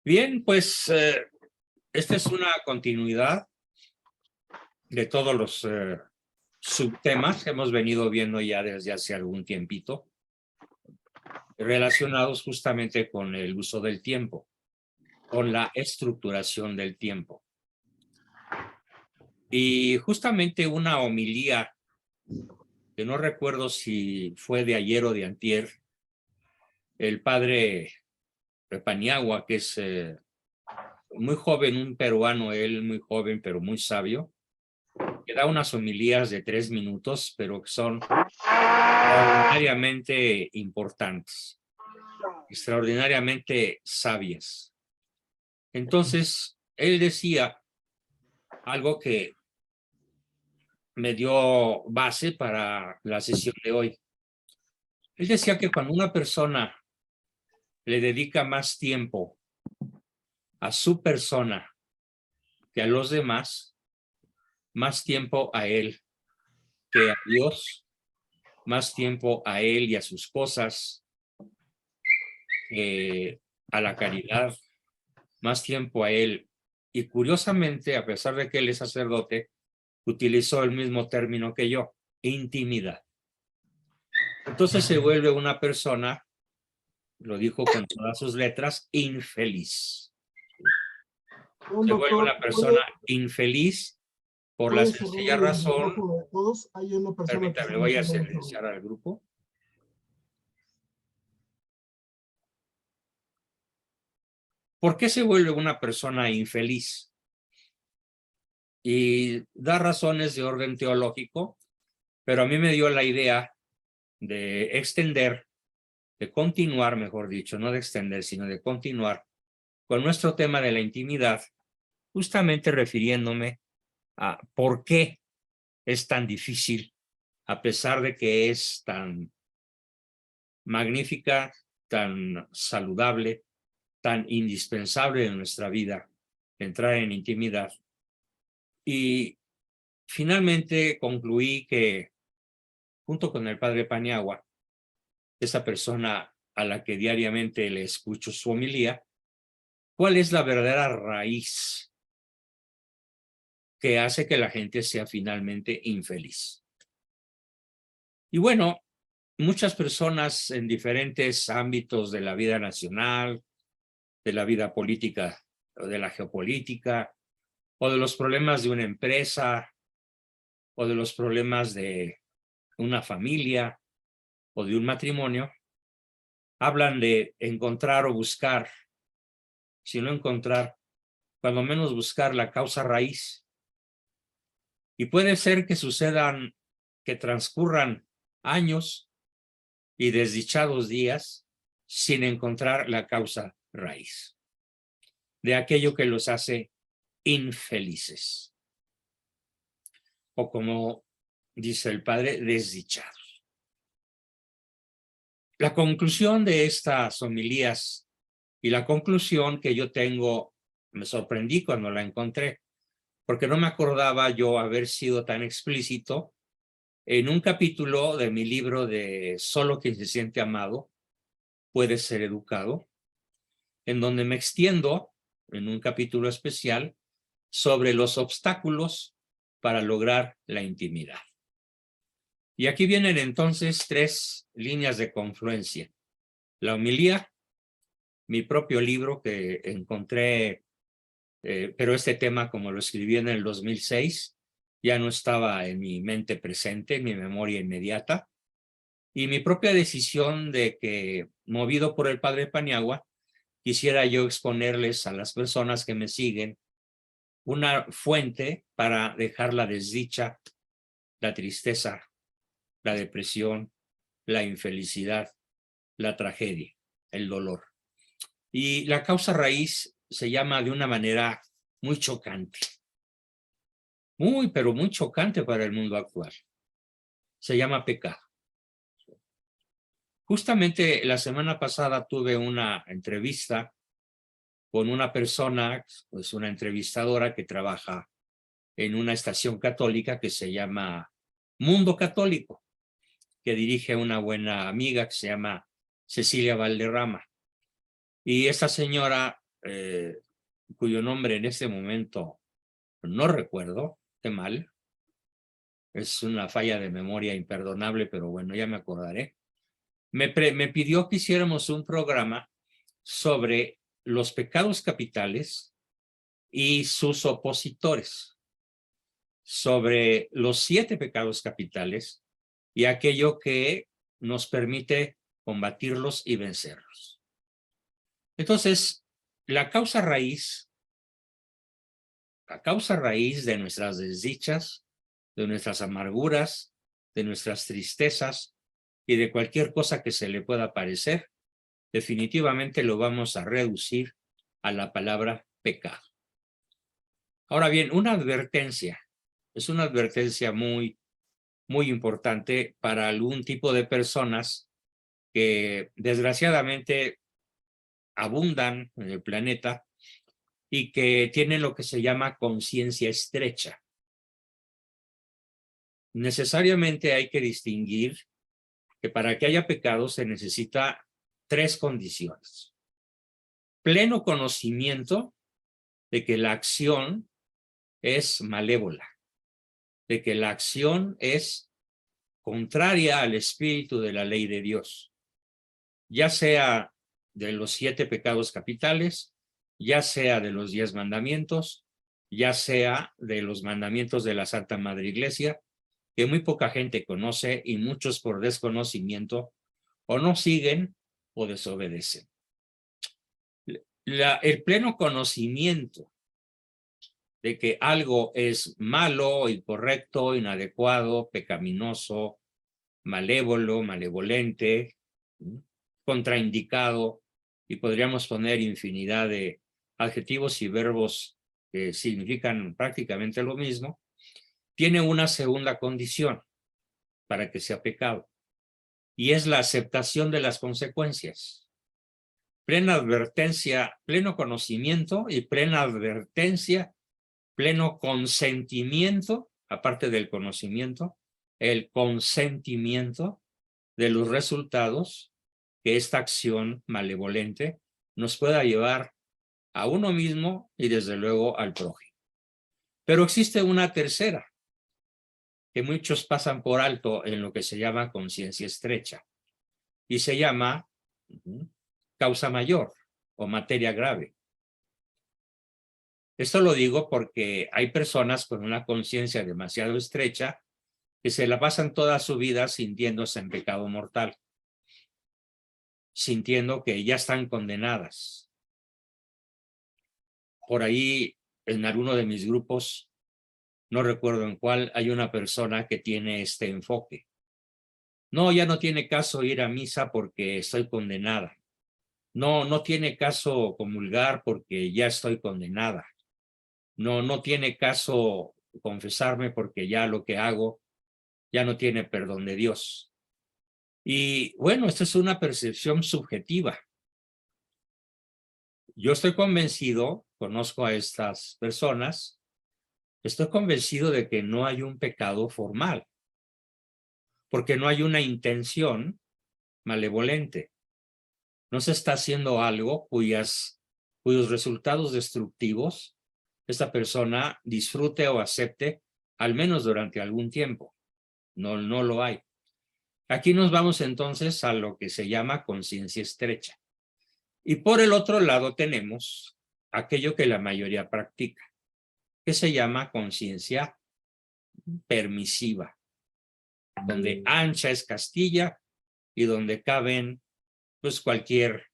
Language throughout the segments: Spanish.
Bien, pues esta es una continuidad de todos los subtemas que hemos venido viendo ya desde hace algún tiempito, relacionados justamente con el uso del tiempo, con la estructuración del tiempo. Y justamente una homilía, que no recuerdo si fue de ayer o de antier, el padre Paniagua, que es muy joven, un peruano, él muy joven, pero muy sabio, que da unas homilías de 3 minutos, pero que son extraordinariamente importantes, extraordinariamente sabias. Entonces, él decía algo que me dio base para la sesión de hoy. Él decía que cuando una persona le dedica más tiempo a su persona que a los demás, más tiempo a él que a Dios, más tiempo a él y a sus cosas, a la caridad, más tiempo a él. Y curiosamente, a pesar de que él es sacerdote, utilizó el mismo término que yo, intimidad. Entonces se vuelve una persona, lo dijo con todas sus letras, infeliz. Se vuelve una persona infeliz por la sencilla razón. Permítame, voy a silenciar al grupo. ¿Por qué se vuelve una persona infeliz? Y da razones de orden teológico, pero a mí me dio la idea de extender, de continuar, mejor dicho, no de extender, sino de continuar con nuestro tema de la intimidad, justamente refiriéndome a por qué es tan difícil, a pesar de que es tan magnífica, tan saludable, tan indispensable en nuestra vida, entrar en intimidad. Y finalmente concluí que, junto con el padre Paniagua, esa persona a la que diariamente le escucho su homilía, ¿cuál es la verdadera raíz que hace que la gente sea finalmente infeliz? Y bueno, muchas personas en diferentes ámbitos de la vida nacional, de la vida política o de la geopolítica, o de los problemas de una empresa, o de los problemas de una familia o de un matrimonio, hablan de encontrar o buscar, si no encontrar, cuando menos buscar la causa raíz. Y puede ser que sucedan, que transcurran años y desdichados días sin encontrar la causa raíz de aquello que los hace infelices. O como dice el padre, desdichados. La conclusión de estas homilías y la conclusión que yo tengo, me sorprendí cuando la encontré, porque no me acordaba yo haber sido tan explícito en un capítulo de mi libro de Solo quien se siente amado puede ser educado, en donde me extiendo en un capítulo especial sobre los obstáculos para lograr la intimidad. Y aquí vienen entonces 3 líneas de confluencia. La homilía, mi propio libro que encontré, pero este tema, como lo escribí en el 2006, ya no estaba en mi mente presente, en mi memoria inmediata, y mi propia decisión de que, movido por el padre Paniagua, quisiera yo exponerles a las personas que me siguen una fuente para dejar la desdicha, la tristeza, la depresión, la infelicidad, la tragedia, el dolor. Y la causa raíz se llama de una manera muy chocante, muy, pero muy chocante para el mundo actual. Se llama pecado. Justamente la semana pasada tuve una entrevista con una persona, pues una entrevistadora que trabaja en una estación católica que se llama Mundo Católico, que dirige una buena amiga que se llama Cecilia Valderrama. Y esta señora cuyo nombre en este momento no recuerdo, qué mal. Es una falla de memoria imperdonable, pero bueno, ya me acordaré. Me pidió que hiciéramos un programa sobre los pecados capitales y sus opositores, sobre los 7 pecados capitales y aquello que nos permite combatirlos y vencerlos. Entonces, la causa raíz de nuestras desdichas, de nuestras amarguras, de nuestras tristezas y de cualquier cosa que se le pueda parecer, definitivamente lo vamos a reducir a la palabra pecado. Ahora bien, una advertencia, es una advertencia muy importante para algún tipo de personas que desgraciadamente abundan en el planeta y que tienen lo que se llama conciencia estrecha. Necesariamente hay que distinguir que para que haya pecado se necesita 3 condiciones. Pleno conocimiento de que la acción es malévola, de que la acción es contraria al espíritu de la ley de Dios, ya sea de los 7 pecados capitales, ya sea de los 10 mandamientos, ya sea de los mandamientos de la Santa Madre Iglesia, que muy poca gente conoce y muchos por desconocimiento o no siguen o desobedecen. El pleno conocimiento de que algo es malo, incorrecto, inadecuado, pecaminoso, malévolo, malevolente, contraindicado, y podríamos poner infinidad de adjetivos y verbos que significan prácticamente lo mismo, tiene una segunda condición para que sea pecado, y es la aceptación de las consecuencias. Plena advertencia, pleno conocimiento y plena advertencia, pleno consentimiento, aparte del conocimiento, el consentimiento de los resultados que esta acción malevolente nos pueda llevar a uno mismo y desde luego al prójimo. Pero existe una tercera, que muchos pasan por alto en lo que se llama conciencia estrecha, y se llama causa mayor o materia grave. Esto lo digo porque hay personas con una conciencia demasiado estrecha que se la pasan toda su vida sintiéndose en pecado mortal, sintiendo que ya están condenadas. Por ahí, en alguno de mis grupos, no recuerdo en cuál, hay una persona que tiene este enfoque. No, ya no tiene caso ir a misa porque estoy condenada. No, no tiene caso comulgar porque ya estoy condenada. No, no tiene caso confesarme porque ya lo que hago ya no tiene perdón de Dios. Y bueno, esto es una percepción subjetiva. Yo estoy convencido, conozco a estas personas, estoy convencido de que no hay un pecado formal, porque no hay una intención malevolente. No se está haciendo algo cuyos resultados destructivos esta persona disfrute o acepte, al menos durante algún tiempo. No, no lo hay. Aquí nos vamos entonces a lo que se llama conciencia estrecha. Y por el otro lado tenemos aquello que la mayoría practica, que se llama conciencia permisiva, donde ancha es Castilla y donde caben pues cualquier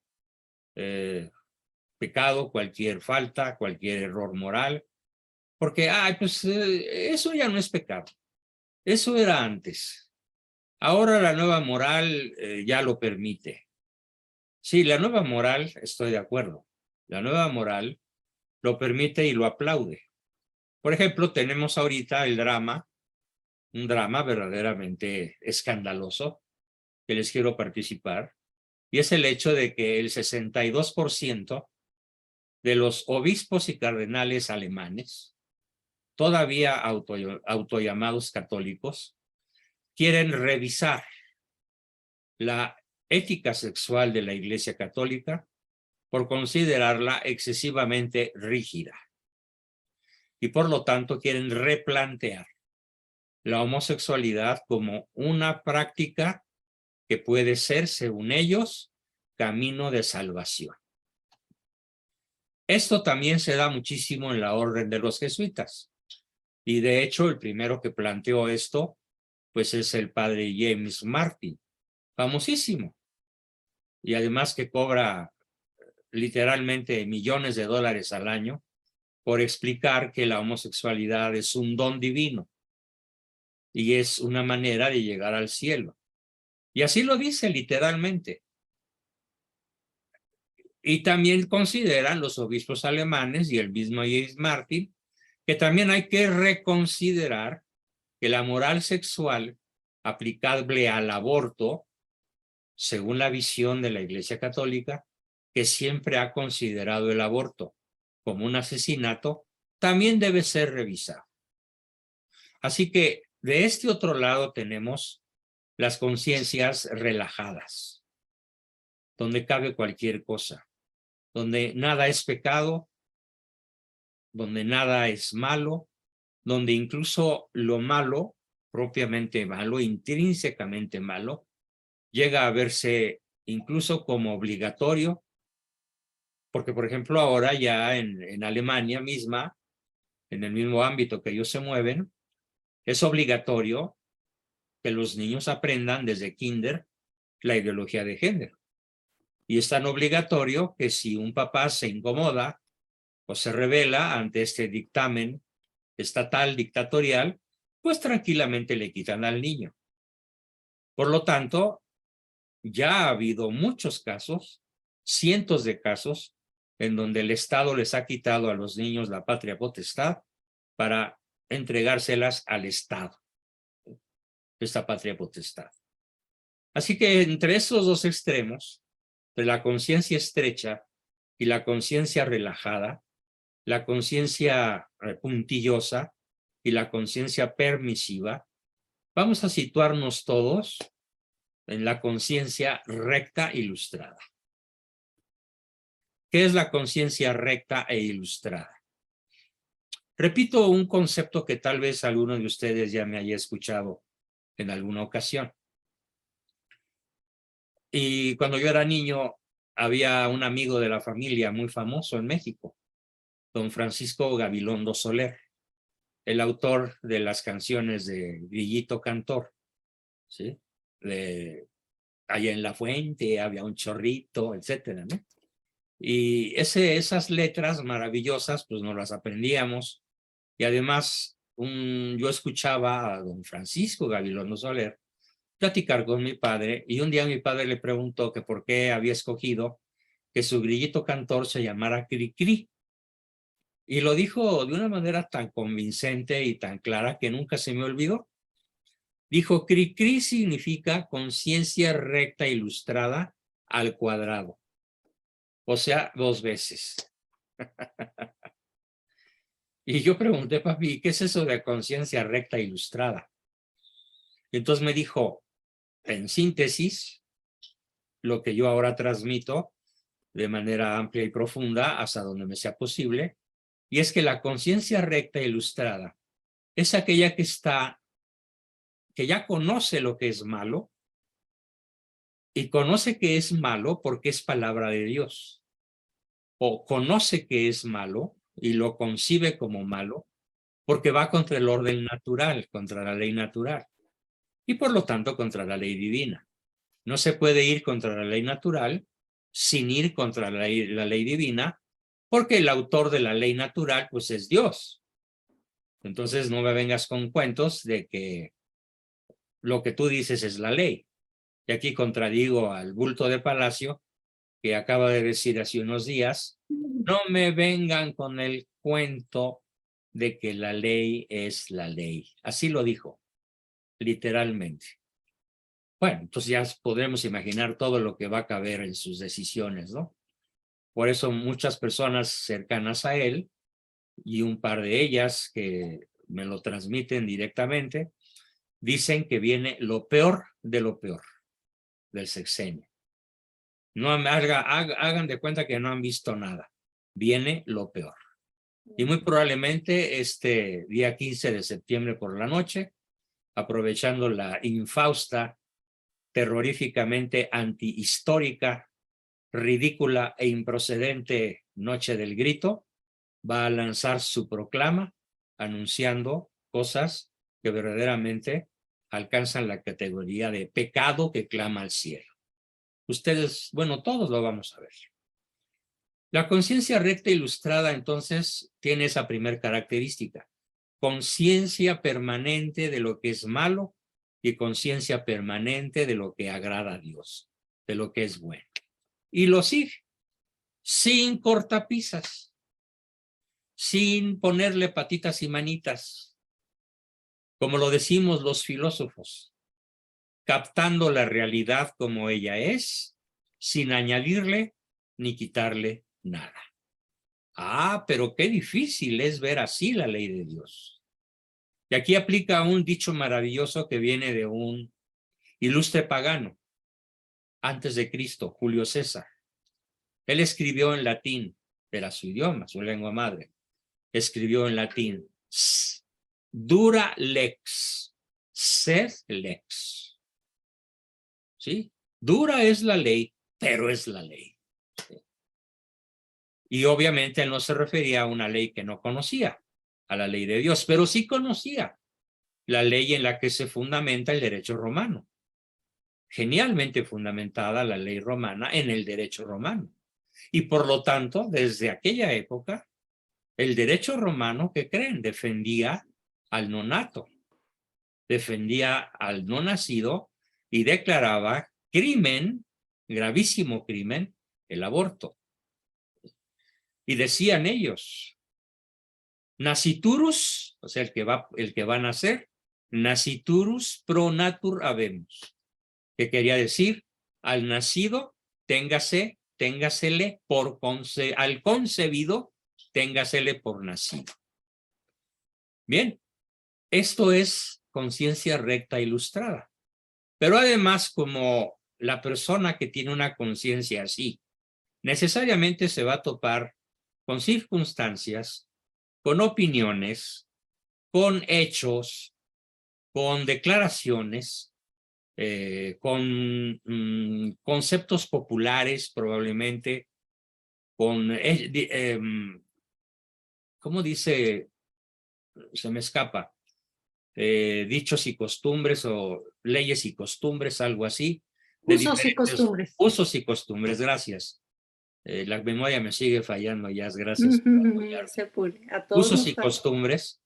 pecado, cualquier falta, cualquier error moral, porque pues eso ya no es pecado, eso era antes. Ahora la nueva moral ya lo permite. Sí, la nueva moral, estoy de acuerdo, la nueva moral lo permite y lo aplaude. Por ejemplo, tenemos ahorita el drama, un drama verdaderamente escandaloso que les quiero participar, y es el hecho de que el 62% de los obispos y cardenales alemanes, todavía autollamados católicos, quieren revisar la ética sexual de la Iglesia Católica por considerarla excesivamente rígida. Y por lo tanto quieren replantear la homosexualidad como una práctica que puede ser, según ellos, camino de salvación. Esto también se da muchísimo en la orden de los jesuitas. Y de hecho, el primero que planteó esto, pues es el padre James Martin, famosísimo. Y además que cobra literalmente millones de dólares al año por explicar que la homosexualidad es un don divino y es una manera de llegar al cielo. Y así lo dice literalmente. Y también consideran los obispos alemanes y el mismo James Martin que también hay que reconsiderar que la moral sexual aplicable al aborto, según la visión de la Iglesia Católica, que siempre ha considerado el aborto como un asesinato, también debe ser revisado. Así que de este otro lado tenemos las conciencias relajadas, donde cabe cualquier cosa, donde nada es pecado, donde nada es malo, donde incluso lo malo, propiamente malo, intrínsecamente malo, llega a verse incluso como obligatorio, porque por ejemplo ahora ya en Alemania misma, en el mismo ámbito que ellos se mueven, es obligatorio que los niños aprendan desde kinder la ideología de género. Y es tan obligatorio que si un papá se incomoda o se rebela ante este dictamen estatal dictatorial, pues tranquilamente le quitan al niño. Por lo tanto, ya ha habido muchos casos, cientos de casos, en donde el Estado les ha quitado a los niños la patria potestad para entregárselas al Estado, esta patria potestad. Así que entre esos dos extremos, de la conciencia estrecha y la conciencia relajada, la conciencia puntillosa y la conciencia permisiva, vamos a situarnos todos en la conciencia recta e ilustrada. ¿Qué es la conciencia recta e ilustrada? Repito un concepto que tal vez alguno de ustedes ya me haya escuchado en alguna ocasión. Y cuando yo era niño, había un amigo de la familia muy famoso en México, don Francisco Gabilondo Soler, el autor de las canciones de Grillito Cantor, ¿sí? Allá en la fuente había un chorrito, etcétera, ¿no? Y esas letras maravillosas, pues nos las aprendíamos. Y además, yo escuchaba a don Francisco Gabilondo Soler platicar con mi padre, y un día mi padre le preguntó que por qué había escogido que su grillito cantor se llamara Cricri. Y lo dijo de una manera tan convincente y tan clara que nunca se me olvidó. Dijo, Cricri significa conciencia recta ilustrada al cuadrado. O sea, 2 veces. Y yo pregunté, papi, ¿qué es eso de conciencia recta ilustrada? Y entonces me dijo, en síntesis, lo que yo ahora transmito de manera amplia y profunda hasta donde me sea posible, y es que la conciencia recta ilustrada es aquella que ya conoce lo que es malo y conoce que es malo porque es palabra de Dios, o conoce que es malo y lo concibe como malo porque va contra el orden natural, contra la ley natural y por lo tanto contra la ley divina. No se puede ir contra la ley natural sin ir contra la ley divina, porque el autor de la ley natural pues es Dios. Entonces no me vengas con cuentos de que lo que tú dices es la ley. Y aquí contradigo al bulto de Palacio, que acaba de decir hace unos días, no me vengan con el cuento de que la ley es la ley. Así lo dijo, literalmente. Bueno, entonces ya podremos imaginar todo lo que va a caber en sus decisiones, ¿no? Por eso muchas personas cercanas a él, y un par de ellas que me lo transmiten directamente, dicen que viene lo peor de lo peor del sexenio. No hagan de cuenta que no han visto nada. Viene lo peor. Y muy probablemente este día 15 de septiembre por la noche, aprovechando la infausta, terroríficamente antihistórica, ridícula e improcedente Noche del Grito, va a lanzar su proclama anunciando cosas que verdaderamente alcanzan la categoría de pecado que clama al cielo. Ustedes, bueno, todos lo vamos a ver. La conciencia recta ilustrada, entonces, tiene esa primera característica. Conciencia permanente de lo que es malo y conciencia permanente de lo que agrada a Dios, de lo que es bueno. Y lo sigue, sin cortapisas, sin ponerle patitas y manitas, como lo decimos los filósofos, captando la realidad como ella es, sin añadirle ni quitarle nada. Ah, pero qué difícil es ver así la ley de Dios. Y aquí aplica un dicho maravilloso que viene de un ilustre pagano, antes de Cristo, Julio César. Él escribió en latín, era su idioma, su lengua madre. Escribió en latín, dura lex, sed lex. ¿Sí? Dura es la ley, pero es la ley. ¿Sí? Y obviamente él no se refería a una ley que no conocía, a la ley de Dios, pero sí conocía la ley en la que se fundamenta el derecho romano. Genialmente fundamentada la ley romana en el derecho romano. Y por lo tanto, desde aquella época, el derecho romano, ¿qué creen? Defendía al nonato, defendía al no nacido y declaraba crimen, gravísimo crimen, el aborto. Y decían ellos, nasciturus, o sea, el que va a nacer, nasciturus pro natur habemus, que quería decir, al nacido, téngasele por al concebido, téngasele por nacido. Bien, esto es conciencia recta ilustrada. Pero además, como la persona que tiene una conciencia así, necesariamente se va a topar con circunstancias, con opiniones, con hechos, con declaraciones, con conceptos populares probablemente, con, ¿cómo dice? Se me escapa. Dichos y costumbres o leyes y costumbres, algo así. De Usos y costumbres. Usos y costumbres, gracias. La memoria me sigue fallando, ya, gracias. Se pule. A todos Usos nos y pasa. costumbres.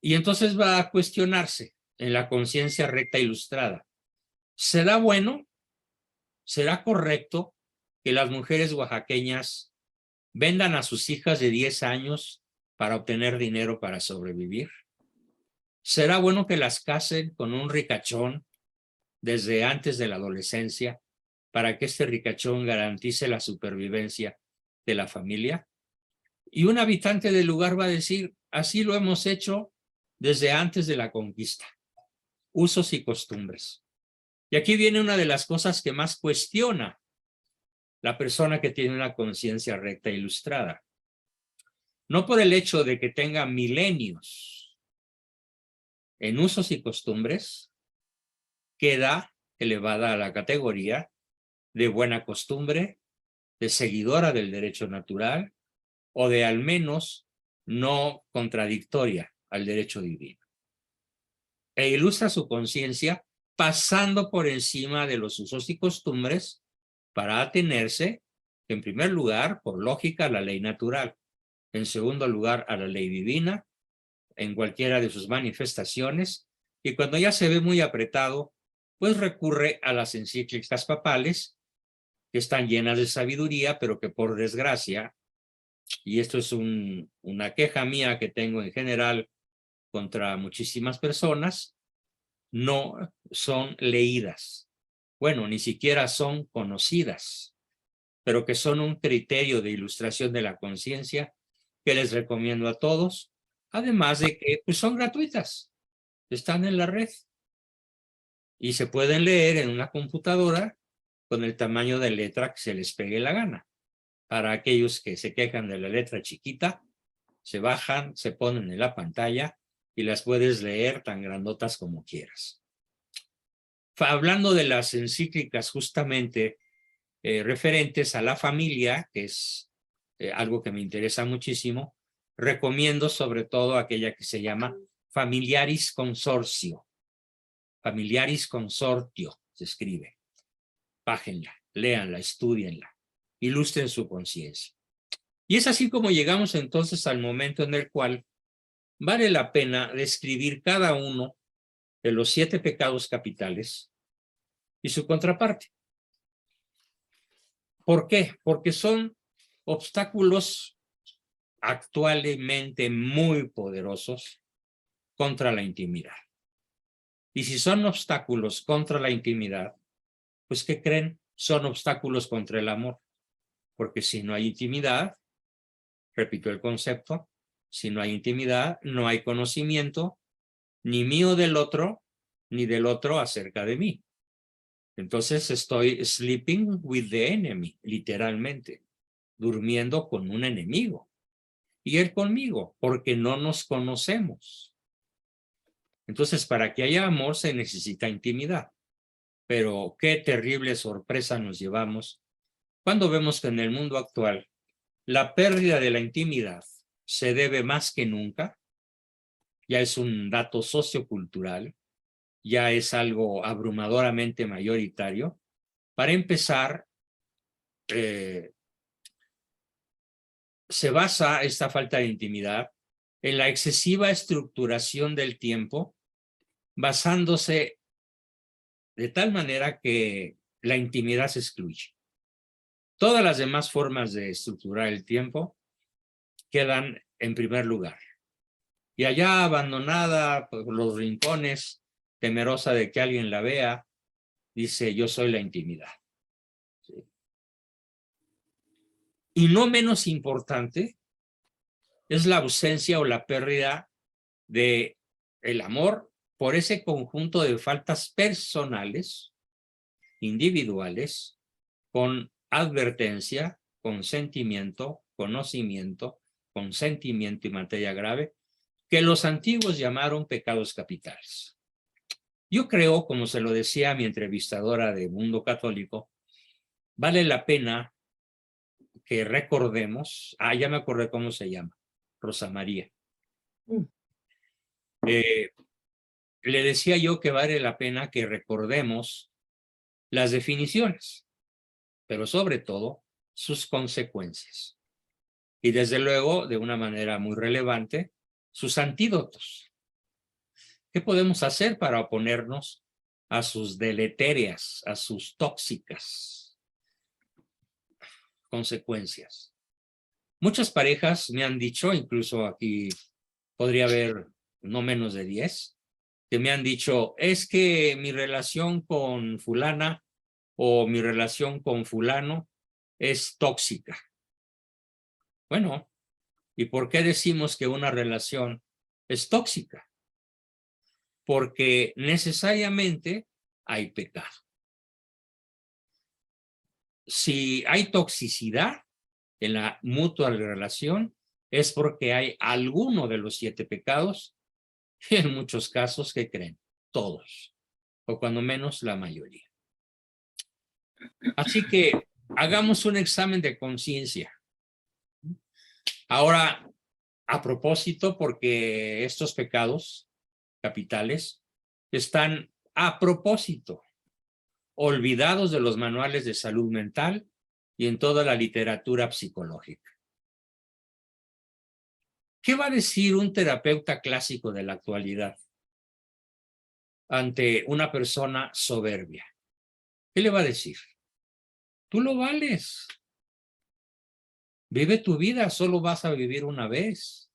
Y entonces va a cuestionarse en la conciencia recta ilustrada. ¿Será bueno? ¿Será correcto que las mujeres oaxaqueñas vendan a sus hijas de 10 años para obtener dinero para sobrevivir? ¿Será bueno que las casen con un ricachón desde antes de la adolescencia para que este ricachón garantice la supervivencia de la familia? Y un habitante del lugar va a decir, así lo hemos hecho desde antes de la conquista. Usos y costumbres. Y aquí viene una de las cosas que más cuestiona la persona que tiene una conciencia recta e ilustrada. No por el hecho de que tenga milenios en usos y costumbres, queda elevada a la categoría de buena costumbre, de seguidora del derecho natural o de al menos no contradictoria al derecho divino. E ilustra su conciencia pasando por encima de los usos y costumbres para atenerse, en primer lugar, por lógica, a la ley natural, en segundo lugar, a la ley divina, en cualquiera de sus manifestaciones, y cuando ya se ve muy apretado, pues recurre a las encíclicas papales, que están llenas de sabiduría, pero que por desgracia, y esto es una queja mía que tengo en general contra muchísimas personas, no son leídas. Bueno, ni siquiera son conocidas, pero que son un criterio de ilustración de la conciencia que les recomiendo a todos, además de que pues, son gratuitas, están en la red y se pueden leer en una computadora con el tamaño de letra que se les pegue la gana. Para aquellos que se quejan de la letra chiquita, se bajan, se ponen en la pantalla y las puedes leer tan grandotas como quieras. Hablando de las encíclicas justamente referentes a la familia, que es algo que me interesa muchísimo, recomiendo sobre todo aquella que se llama Familiaris Consortio. Familiaris Consortio se escribe. Bájenla, léanla, estudienla, ilustren su conciencia. Y es así como llegamos entonces al momento en el cual vale la pena describir cada uno de los 7 pecados capitales y su contraparte. ¿Por qué? Porque son obstáculos actualmente muy poderosos contra la intimidad. Y si son obstáculos contra la intimidad, pues ¿qué creen? Son obstáculos contra el amor. Porque si no hay intimidad, repito el concepto, si no hay intimidad, no hay conocimiento, ni mío del otro, ni del otro acerca de mí. Entonces estoy sleeping with the enemy, literalmente, durmiendo con un enemigo. Y él conmigo, porque no nos conocemos. Entonces, para que haya amor se necesita intimidad. Pero qué terrible sorpresa nos llevamos cuando vemos que en el mundo actual la pérdida de la intimidad se debe más que nunca, ya es un dato sociocultural, ya es algo abrumadoramente mayoritario. Para empezar, se basa esta falta de intimidad en la excesiva estructuración del tiempo, basándose de tal manera que la intimidad se excluye. Todas las demás formas de estructurar el tiempo quedan en primer lugar. Y allá abandonada por los rincones, temerosa de que alguien la vea, dice: yo soy la intimidad. ¿Sí? Y no menos importante es la ausencia o la pérdida de el amor por ese conjunto de faltas personales, individuales, con advertencia, consentimiento, conocimiento, consentimiento y materia grave, que los antiguos llamaron pecados capitales. Yo creo, como se lo decía a mi entrevistadora de Mundo Católico, vale la pena que recordemos, ya me acordé cómo se llama, Rosa María. Le decía yo que vale la pena que recordemos las definiciones, pero sobre todo sus consecuencias. Y desde luego, de una manera muy relevante, sus antídotos. ¿Qué podemos hacer para oponernos a sus deletéreas, a sus tóxicas consecuencias? Muchas parejas me han dicho, incluso aquí podría haber no menos de 10, que me han dicho: es que mi relación con fulana o mi relación con fulano es tóxica. Bueno, ¿y por qué decimos que una relación es tóxica? Porque necesariamente hay pecado. Si hay toxicidad en la mutua relación, es porque hay alguno de los 7 pecados, y en muchos casos, ¿qué creen? Todos, o cuando menos la mayoría. Así que hagamos un examen de conciencia. Ahora, a propósito, porque estos pecados capitales están a propósito olvidados de los manuales de salud mental y en toda la literatura psicológica. ¿Qué va a decir un terapeuta clásico de la actualidad ante una persona soberbia? ¿Qué le va a decir? Tú lo vales. Vive tu vida, solo vas a vivir una vez.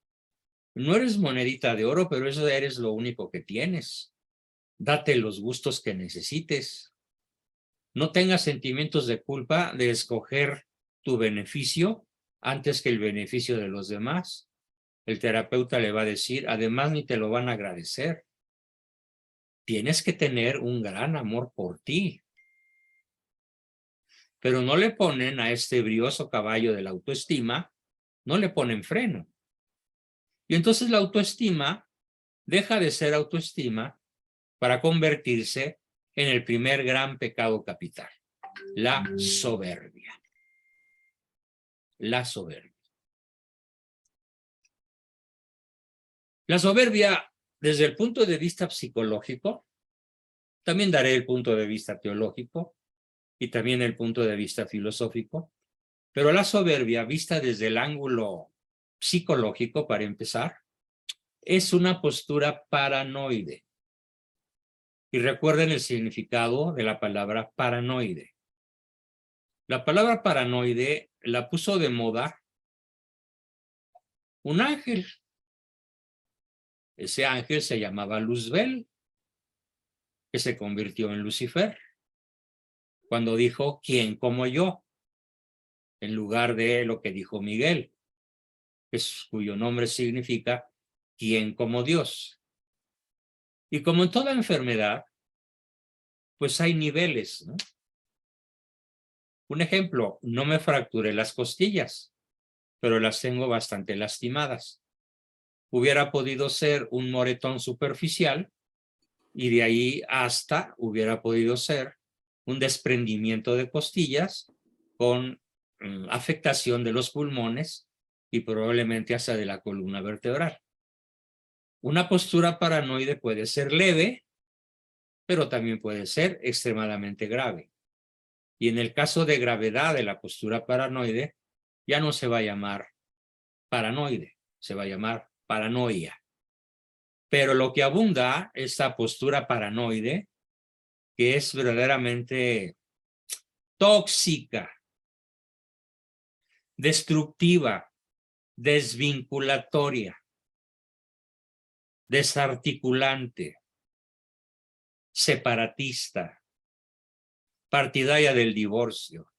No eres monedita de oro, pero eso eres lo único que tienes. Date los gustos que necesites. No tengas sentimientos de culpa de escoger tu beneficio antes que el beneficio de los demás. El terapeuta le va a decir, además ni te lo van a agradecer. Tienes que tener un gran amor por ti. pero no le ponen a este brioso caballo de la autoestima, no le ponen freno. Y entonces la autoestima deja de ser autoestima para convertirse en el primer gran pecado capital, la soberbia. La soberbia. La soberbia, desde el punto de vista psicológico, también daré el punto de vista teológico y también el punto de vista filosófico, pero la soberbia, vista desde el ángulo psicológico, para empezar, es una postura paranoide. Y recuerden el significado de la palabra paranoide. La palabra paranoide la puso de moda un ángel. Ese ángel se llamaba Luzbel, que se convirtió en Lucifer, cuando dijo, ¿quién como yo? En lugar de lo que dijo Miguel, cuyo nombre significa ¿quién como Dios? Y como en toda enfermedad, pues hay niveles, ¿no? Un ejemplo, no me fracturé las costillas, pero las tengo bastante lastimadas. Hubiera podido ser un moretón superficial y de ahí hasta hubiera podido ser un desprendimiento de costillas con afectación de los pulmones y probablemente hasta de la columna vertebral. Una postura paranoide puede ser leve, pero también puede ser extremadamente grave. Y en el caso de gravedad de la postura paranoide, ya no se va a llamar paranoide, se va a llamar paranoia. Pero lo que abunda esta postura paranoide, que es verdaderamente tóxica, destructiva, desvinculatoria, desarticulante, separatista, partidaria del divorcio,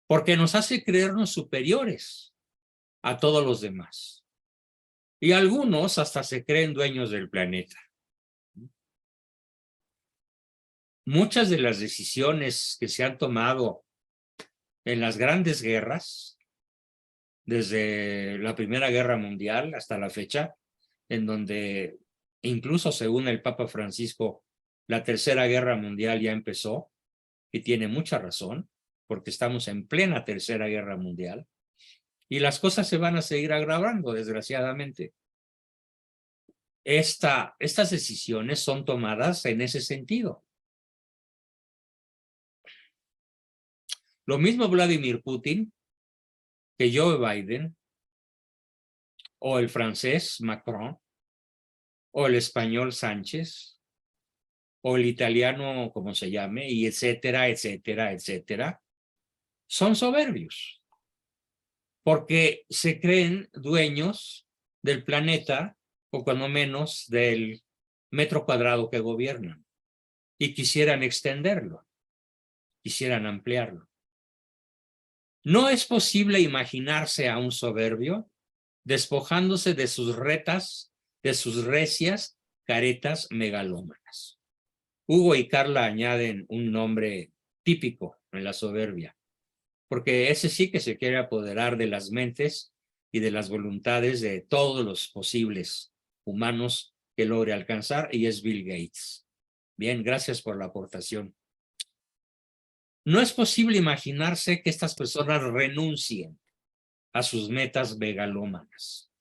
porque nos hace creernos superiores a todos los demás. Y algunos hasta se creen dueños del planeta. Muchas de las decisiones que se han tomado en las grandes guerras, desde la Primera Guerra Mundial hasta la fecha, en donde incluso según el Papa Francisco, la Tercera Guerra Mundial ya empezó, y tiene mucha razón, porque estamos en plena Tercera Guerra Mundial, y las cosas se van a seguir agravando, desgraciadamente. Estas decisiones son tomadas en ese sentido. Lo mismo Vladimir Putin que Joe Biden, o el francés Macron, o el español Sánchez, o el italiano como se llame, y etcétera, etcétera, etcétera, son soberbios, porque se creen dueños del planeta, o cuando menos del metro cuadrado que gobiernan, y quisieran extenderlo, quisieran ampliarlo. No es posible imaginarse a un soberbio despojándose de sus retas, de sus recias caretas megalómanas. Hugo y Carla añaden un nombre típico en la soberbia, porque ese sí que se quiere apoderar de las mentes y de las voluntades de todos los posibles humanos que logre alcanzar, y es Bill Gates. Bien, gracias por la aportación. No es posible imaginarse que estas personas renuncien a sus metas megalómanas.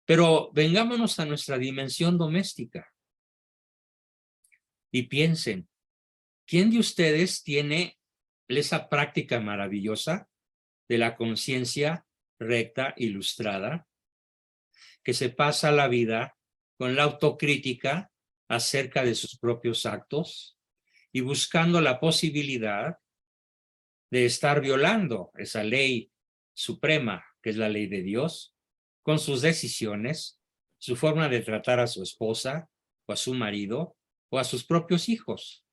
Pero vengámonos a nuestra dimensión doméstica y piensen, ¿quién de ustedes tiene esa práctica maravillosa de la conciencia recta, ilustrada, que se pasa la vida con la autocrítica acerca de sus propios actos y buscando la posibilidad de estar violando esa ley suprema, que es la ley de Dios, con sus decisiones, su forma de tratar a su esposa o a su marido o a sus propios hijos?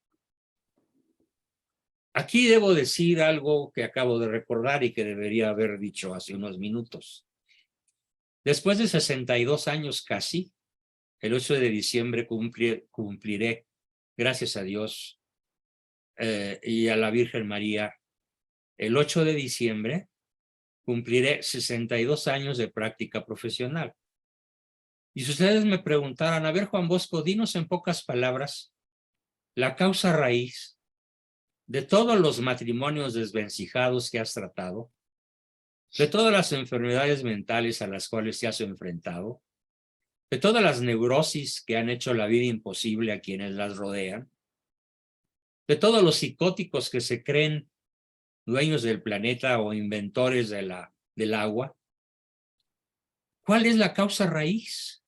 Aquí debo decir algo que acabo de recordar y que debería haber dicho hace unos minutos. Después de 62 años casi, el 8 de diciembre cumpliré, gracias a Dios, y a la Virgen María, el 8 de diciembre cumpliré 62 años de práctica profesional. Y si ustedes me preguntaran, a ver, Juan Bosco, dinos en pocas palabras la causa raíz de todos los matrimonios desvencijados que has tratado, de todas las enfermedades mentales a las cuales te has enfrentado, de todas las neurosis que han hecho la vida imposible a quienes las rodean, de todos los psicóticos que se creen dueños del planeta o inventores del agua. ¿Cuál es la causa raíz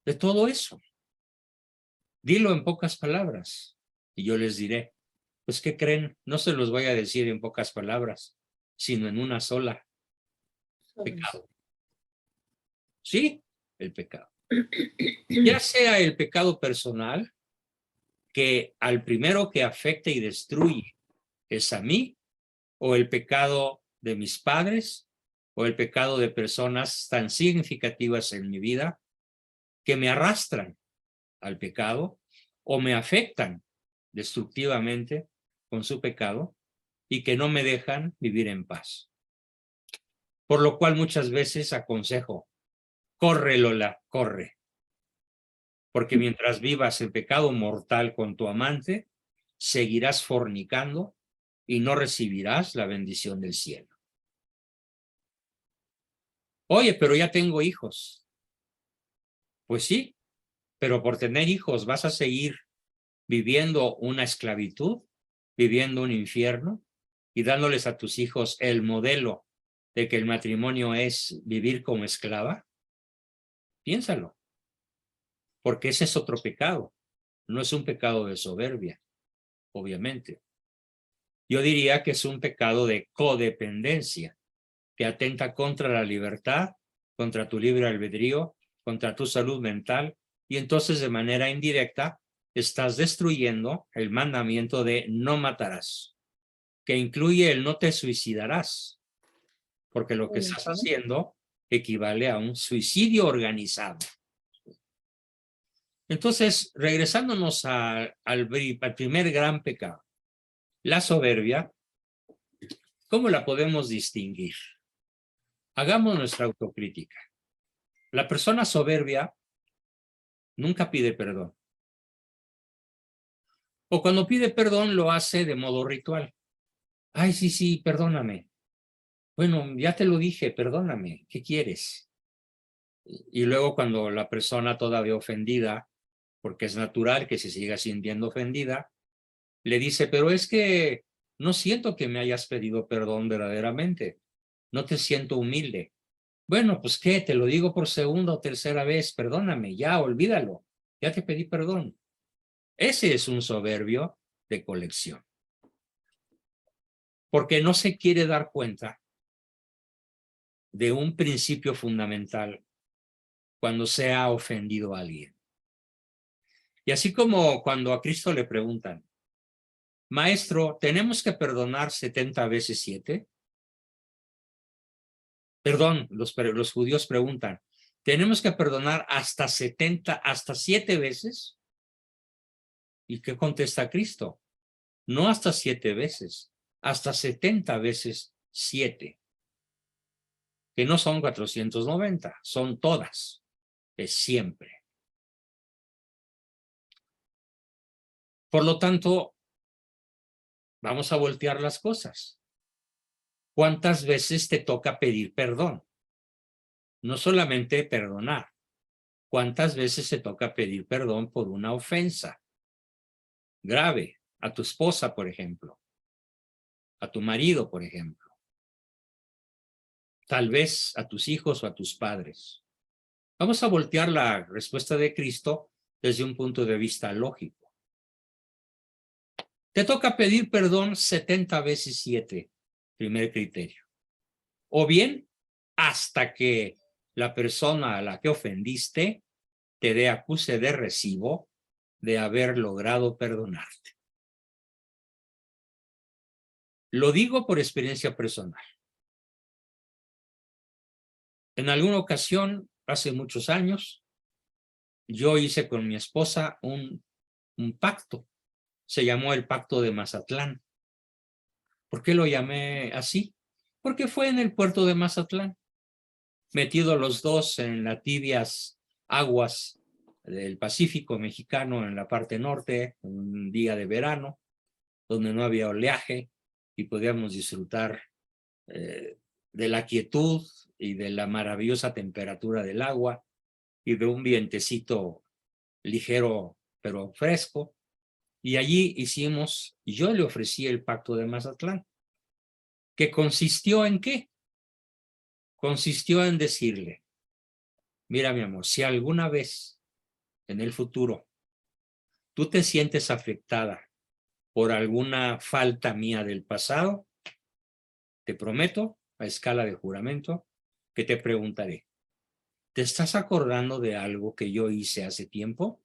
de todo eso? Dilo en pocas palabras y yo les diré. Pues, ¿qué creen? No se los voy a decir en pocas palabras, sino en una sola. Pecado. Sí, el pecado. Ya sea el pecado personal, que al primero que afecta y destruye es a mí, o el pecado de mis padres, o el pecado de personas tan significativas en mi vida que me arrastran al pecado o me afectan destructivamente con su pecado y que no me dejan vivir en paz. Por lo cual muchas veces aconsejo, corre Lola, corre. Porque mientras vivas en pecado mortal con tu amante, seguirás fornicando y no recibirás la bendición del cielo. Oye, pero ya tengo hijos. Pues sí, pero por tener hijos vas a seguir viviendo una esclavitud, viviendo un infierno y dándoles a tus hijos el modelo de que el matrimonio es vivir como esclava. Piénsalo, porque ese es otro pecado. No es un pecado de soberbia, obviamente. Yo diría que es un pecado de codependencia, que atenta contra la libertad, contra tu libre albedrío, contra tu salud mental, y entonces de manera indirecta estás destruyendo el mandamiento de no matarás, que incluye el no te suicidarás, porque lo que estás haciendo equivale a un suicidio organizado. Entonces, regresándonos al primer gran pecado, la soberbia, ¿cómo la podemos distinguir? Hagamos nuestra autocrítica. La persona soberbia nunca pide perdón. O cuando pide perdón lo hace de modo ritual. Ay, sí, perdóname. Bueno, ya te lo dije, perdóname. ¿Qué quieres? Y luego cuando la persona todavía ofendida, porque es natural que se siga sintiendo ofendida, le dice, pero es que no siento que me hayas pedido perdón verdaderamente. No te siento humilde. Bueno, pues ¿qué? Te lo digo por segunda o tercera vez. Perdóname, ya, olvídalo. Ya te pedí perdón. Ese es un soberbio de colección. Porque no se quiere dar cuenta de un principio fundamental cuando se ha ofendido a alguien. Y así como cuando a Cristo le preguntan, Maestro, ¿tenemos que perdonar 70 veces 7? Perdón, los judíos preguntan, ¿tenemos que perdonar hasta 7 veces? ¿Y qué contesta Cristo? No hasta 7 veces, hasta 70 veces 7. Que no son 490, son todas, es siempre. Por lo tanto, vamos a voltear las cosas. ¿Cuántas veces te toca pedir perdón? No solamente perdonar. ¿Cuántas veces te toca pedir perdón por una ofensa grave a tu esposa, por ejemplo? A tu marido, por ejemplo. Tal vez a tus hijos o a tus padres. Vamos a voltear la respuesta de Cristo desde un punto de vista lógico. Te toca pedir perdón 70 veces 7, primer criterio. O bien, hasta que la persona a la que ofendiste te dé acuse de recibo de haber logrado perdonarte. Lo digo por experiencia personal. En alguna ocasión, hace muchos años, yo hice con mi esposa un pacto. se llamó el Pacto de Mazatlán. ¿Por qué lo llamé así? Porque fue en el puerto de Mazatlán, metidos los dos en las tibias aguas del Pacífico mexicano en la parte norte, un día de verano, donde no había oleaje y podíamos disfrutar de la quietud y de la maravillosa temperatura del agua y de un vientecito ligero pero fresco. Y allí hicimos, yo le ofrecí el Pacto de Mazatlán, que consistió en ¿qué? Consistió en decirle, mira mi amor, si alguna vez en el futuro tú te sientes afectada por alguna falta mía del pasado, te prometo, a escala de juramento, que te preguntaré, ¿te estás acordando de algo que yo hice hace tiempo?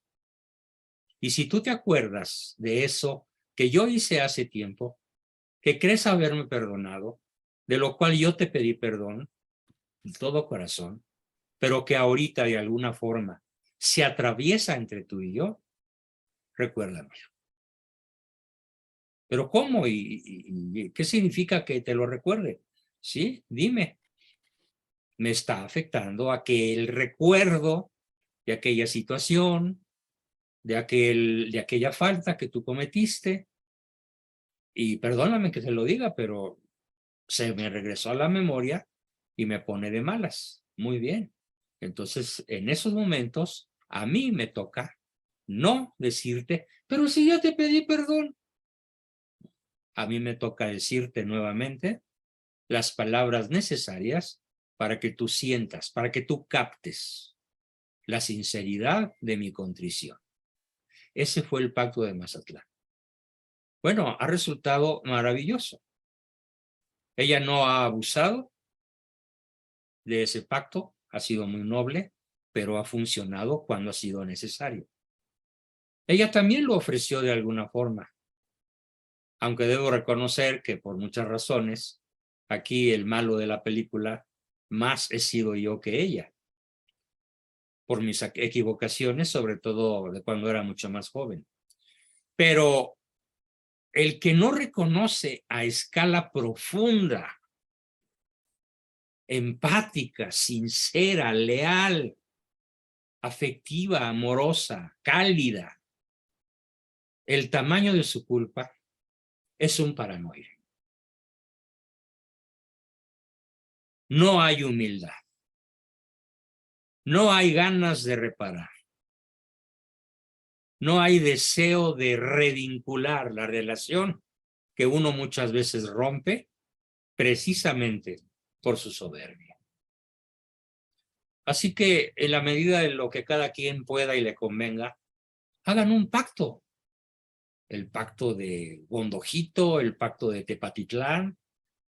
Y si tú te acuerdas de eso que yo hice hace tiempo, que crees haberme perdonado, de lo cual yo te pedí perdón, de todo corazón, pero que ahorita de alguna forma se atraviesa entre tú y yo, recuérdamelo. ¿Pero cómo? ¿Y qué significa que te lo recuerde? Sí, dime. Me está afectando a que el recuerdo de aquella situación, de aquella falta que tú cometiste, y perdóname que te lo diga, pero se me regresó a la memoria y me pone de malas. Muy bien. Entonces, en esos momentos, a mí me toca no decirte, pero si ya te pedí perdón. A mí me toca decirte nuevamente las palabras necesarias para que tú sientas, para que tú captes la sinceridad de mi contrición. Ese fue el Pacto de Mazatlán. Bueno, ha resultado maravilloso. Ella no ha abusado de ese pacto, ha sido muy noble, pero ha funcionado cuando ha sido necesario. Ella también lo ofreció de alguna forma, aunque debo reconocer que por muchas razones, aquí el malo de la película más he sido yo que ella, por mis equivocaciones, sobre todo de cuando era mucho más joven. Pero el que no reconoce a escala profunda, empática, sincera, leal, afectiva, amorosa, cálida, el tamaño de su culpa, es un paranoide. No hay humildad. No hay ganas de reparar. No hay deseo de revincular la relación que uno muchas veces rompe precisamente por su soberbia. Así que en la medida de lo que cada quien pueda y le convenga, hagan un pacto. El pacto de Bondojito, el pacto de Tepatitlán,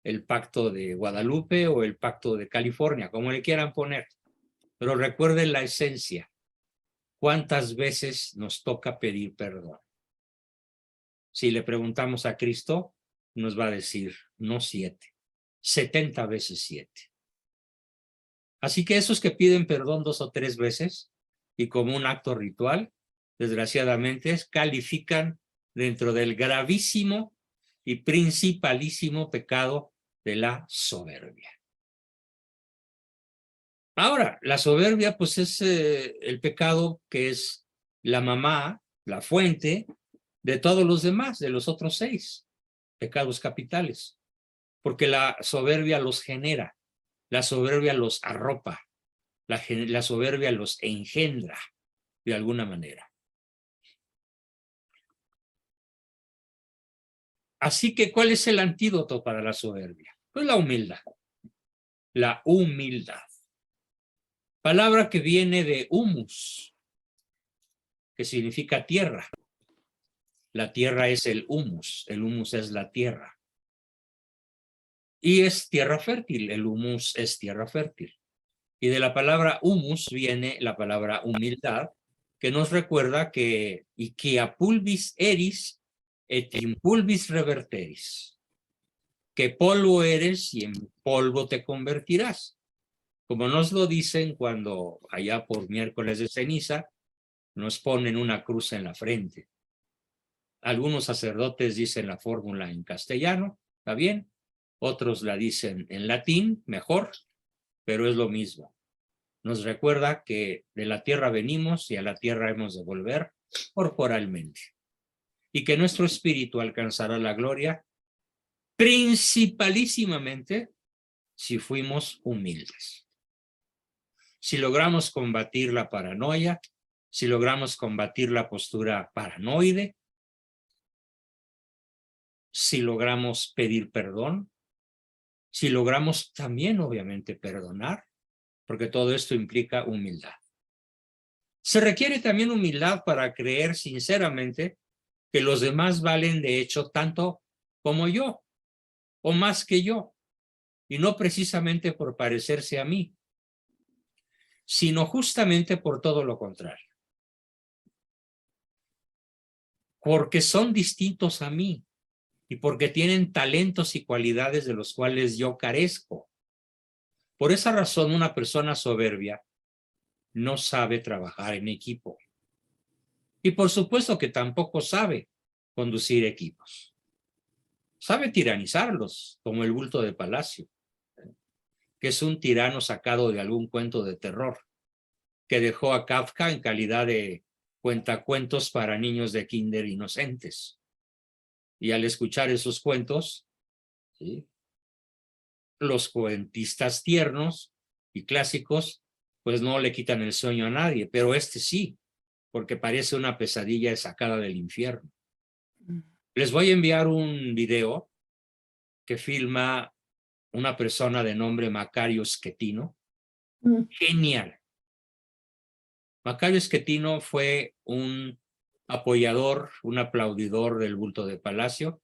el pacto de Guadalupe o el pacto de California, como le quieran poner. Pero recuerden la esencia. ¿Cuántas veces nos toca pedir perdón? Si le preguntamos a Cristo, nos va a decir, no 7, 70 veces 7. Así que esos que piden perdón 2 o 3 veces y como un acto ritual, desgraciadamente califican dentro del gravísimo y principalísimo pecado de la soberbia. Ahora, la soberbia pues es el pecado que es la mamá, la fuente de todos los demás, de los otros 6 pecados capitales, porque la soberbia los genera, la soberbia los arropa, la soberbia los engendra de alguna manera. Así que, ¿cuál es el antídoto para la soberbia? Pues la humildad. La humildad. Palabra que viene de humus, que significa tierra. La tierra es el humus es la tierra. Y es tierra fértil, el humus es tierra fértil. Y de la palabra humus viene la palabra humildad, que nos recuerda que iquia pulvis eris et in pulvis reverteris, que polvo eres y en polvo te convertirás. Como nos lo dicen cuando allá por miércoles de ceniza nos ponen una cruz en la frente. Algunos sacerdotes dicen la fórmula en castellano, ¿está bien? Otros la dicen en latín, mejor, pero es lo mismo. Nos recuerda que de la tierra venimos y a la tierra hemos de volver corporalmente. Y que nuestro espíritu alcanzará la gloria principalísimamente si fuimos humildes. Si logramos combatir la paranoia, si logramos combatir la postura paranoide, si logramos pedir perdón, si logramos también obviamente perdonar, porque todo esto implica humildad. Se requiere también humildad para creer sinceramente que los demás valen de hecho tanto como yo, o más que yo, y no precisamente por parecerse a mí, sino justamente por todo lo contrario. Porque son distintos a mí y porque tienen talentos y cualidades de los cuales yo carezco. Por esa razón, una persona soberbia no sabe trabajar en equipo. Y por supuesto que tampoco sabe conducir equipos. Sabe tiranizarlos, como el bulto de Palacio, que es un tirano sacado de algún cuento de terror, que dejó a Kafka en calidad de cuentacuentos para niños de kinder inocentes. Y al escuchar esos cuentos, ¿sí?, los cuentistas tiernos y clásicos, pues no le quitan el sueño a nadie, pero este sí, porque parece una pesadilla sacada del infierno. Les voy a enviar un video que filma una persona de nombre Macario Schettino. Genial. Macario Schettino fue un apoyador, un aplaudidor del bulto de Palacio,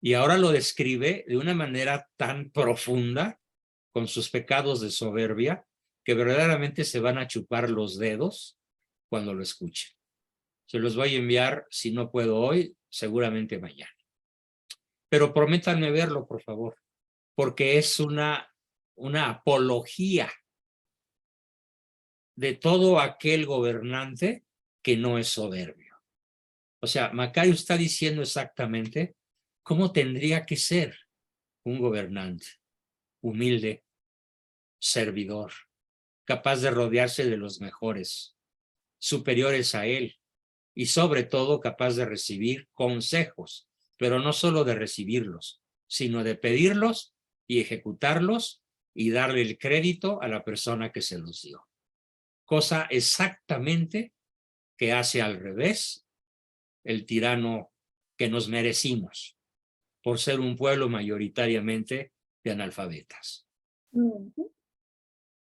y ahora lo describe de una manera tan profunda, con sus pecados de soberbia, que verdaderamente se van a chupar los dedos cuando lo escuchen. Se los voy a enviar, si no puedo hoy, seguramente mañana. Pero prométanme verlo, por favor, porque es una apología de todo aquel gobernante que no es soberbio. O sea, Macario está diciendo exactamente cómo tendría que ser un gobernante: humilde, servidor, capaz de rodearse de los mejores, superiores a él, y sobre todo capaz de recibir consejos, pero no solo de recibirlos, sino de pedirlos y ejecutarlos y darle el crédito a la persona que se los dio. Cosa exactamente que hace al revés el tirano que nos merecimos por ser un pueblo mayoritariamente de analfabetas.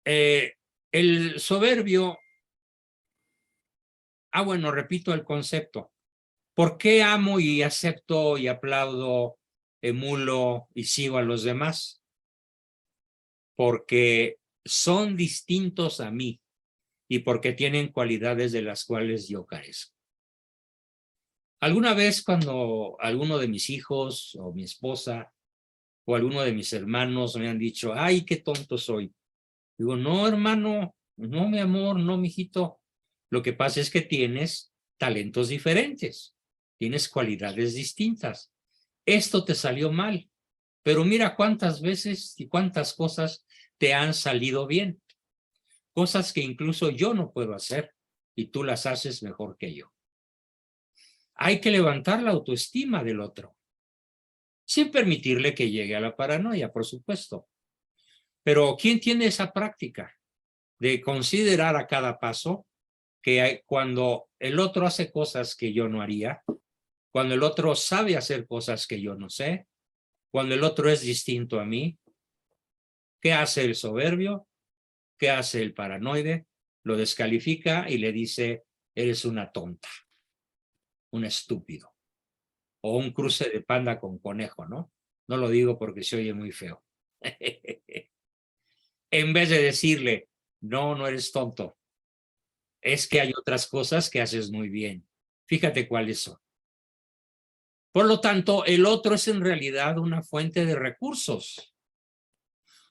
El soberbio, bueno, repito el concepto. ¿Por qué amo y acepto y aplaudo, emulo y sigo a los demás? Porque son distintos a mí y porque tienen cualidades de las cuales yo carezco. Alguna vez cuando alguno de mis hijos o mi esposa o alguno de mis hermanos me han dicho, ay, qué tonto soy. Digo, no, hermano, no, mi amor, no, mijito. Lo que pasa es que tienes talentos diferentes, tienes cualidades distintas. Esto te salió mal, pero mira cuántas veces y cuántas cosas te han salido bien. Cosas que incluso yo no puedo hacer y tú las haces mejor que yo. Hay que levantar la autoestima del otro, sin permitirle que llegue a la paranoia, por supuesto. Pero ¿quién tiene esa práctica de considerar a cada paso que cuando el otro hace cosas que yo no haría, cuando el otro sabe hacer cosas que yo no sé, cuando el otro es distinto a mí, ¿qué hace el soberbio? ¿Qué hace el paranoide? Lo descalifica y le dice, eres una tonta, un estúpido, o un cruce de panda con conejo, ¿no? No lo digo porque se oye muy feo. En vez de decirle, no, no eres tonto, es que hay otras cosas que haces muy bien. Fíjate cuáles son. Por lo tanto, el otro es en realidad una fuente de recursos,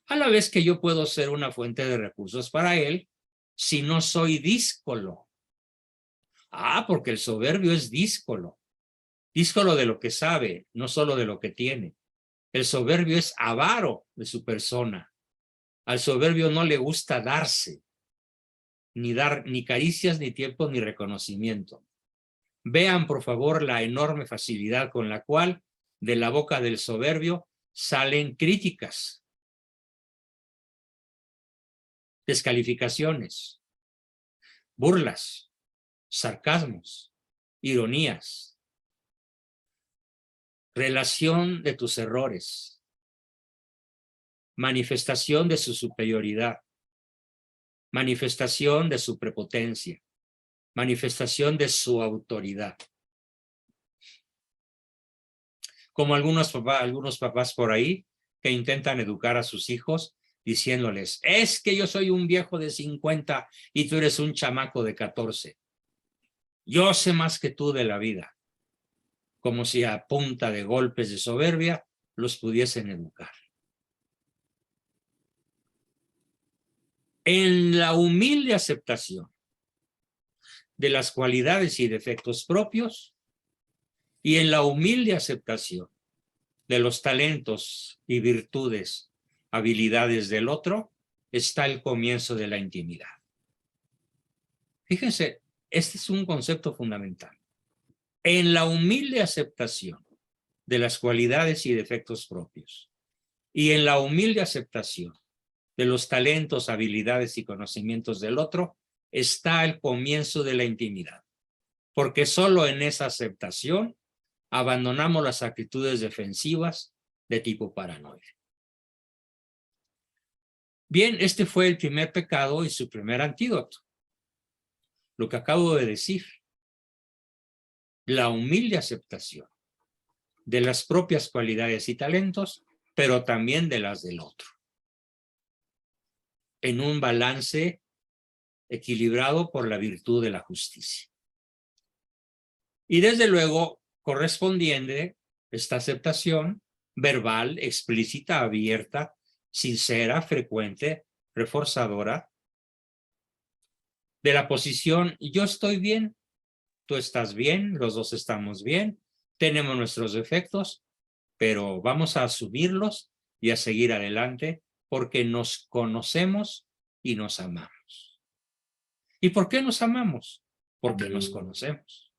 a la vez que yo puedo ser una fuente de recursos para él si no soy díscolo. Porque el soberbio es díscolo. Díscolo de lo que sabe, no solo de lo que tiene. El soberbio es avaro de su persona. Al soberbio no le gusta darse, ni dar ni caricias, ni tiempo, ni reconocimiento. Vean, por favor, la enorme facilidad con la cual de la boca del soberbio salen críticas, descalificaciones, burlas, sarcasmos, ironías, relación de tus errores, manifestación de su superioridad, manifestación de su prepotencia, manifestación de su autoridad. Como algunos papás por ahí que intentan educar a sus hijos diciéndoles, es que yo soy un viejo de 50 y tú eres un chamaco de 14. Yo sé más que tú de la vida. Como si a punta de golpes de soberbia los pudiesen educar. En la humilde aceptación de las cualidades y defectos propios y en la humilde aceptación de los talentos y virtudes, habilidades del otro, está el comienzo de la intimidad. Fíjense, este es un concepto fundamental. En la humilde aceptación de las cualidades y defectos propios y en la humilde aceptación de los talentos, habilidades y conocimientos del otro, está el comienzo de la intimidad. Porque solo en esa aceptación abandonamos las actitudes defensivas de tipo paranoide. Bien, este fue el primer pecado y su primer antídoto. Lo que acabo de decir. La humilde aceptación de las propias cualidades y talentos, pero también de las del otro. En un balance equilibrado por la virtud de la justicia. Y desde luego, correspondiente esta aceptación verbal, explícita, abierta, sincera, frecuente, reforzadora, de la posición yo estoy bien, tú estás bien, los dos estamos bien, tenemos nuestros defectos, pero vamos a asumirlos y a seguir adelante porque nos conocemos y nos amamos. ¿Y por qué nos amamos? Porque nos conocemos.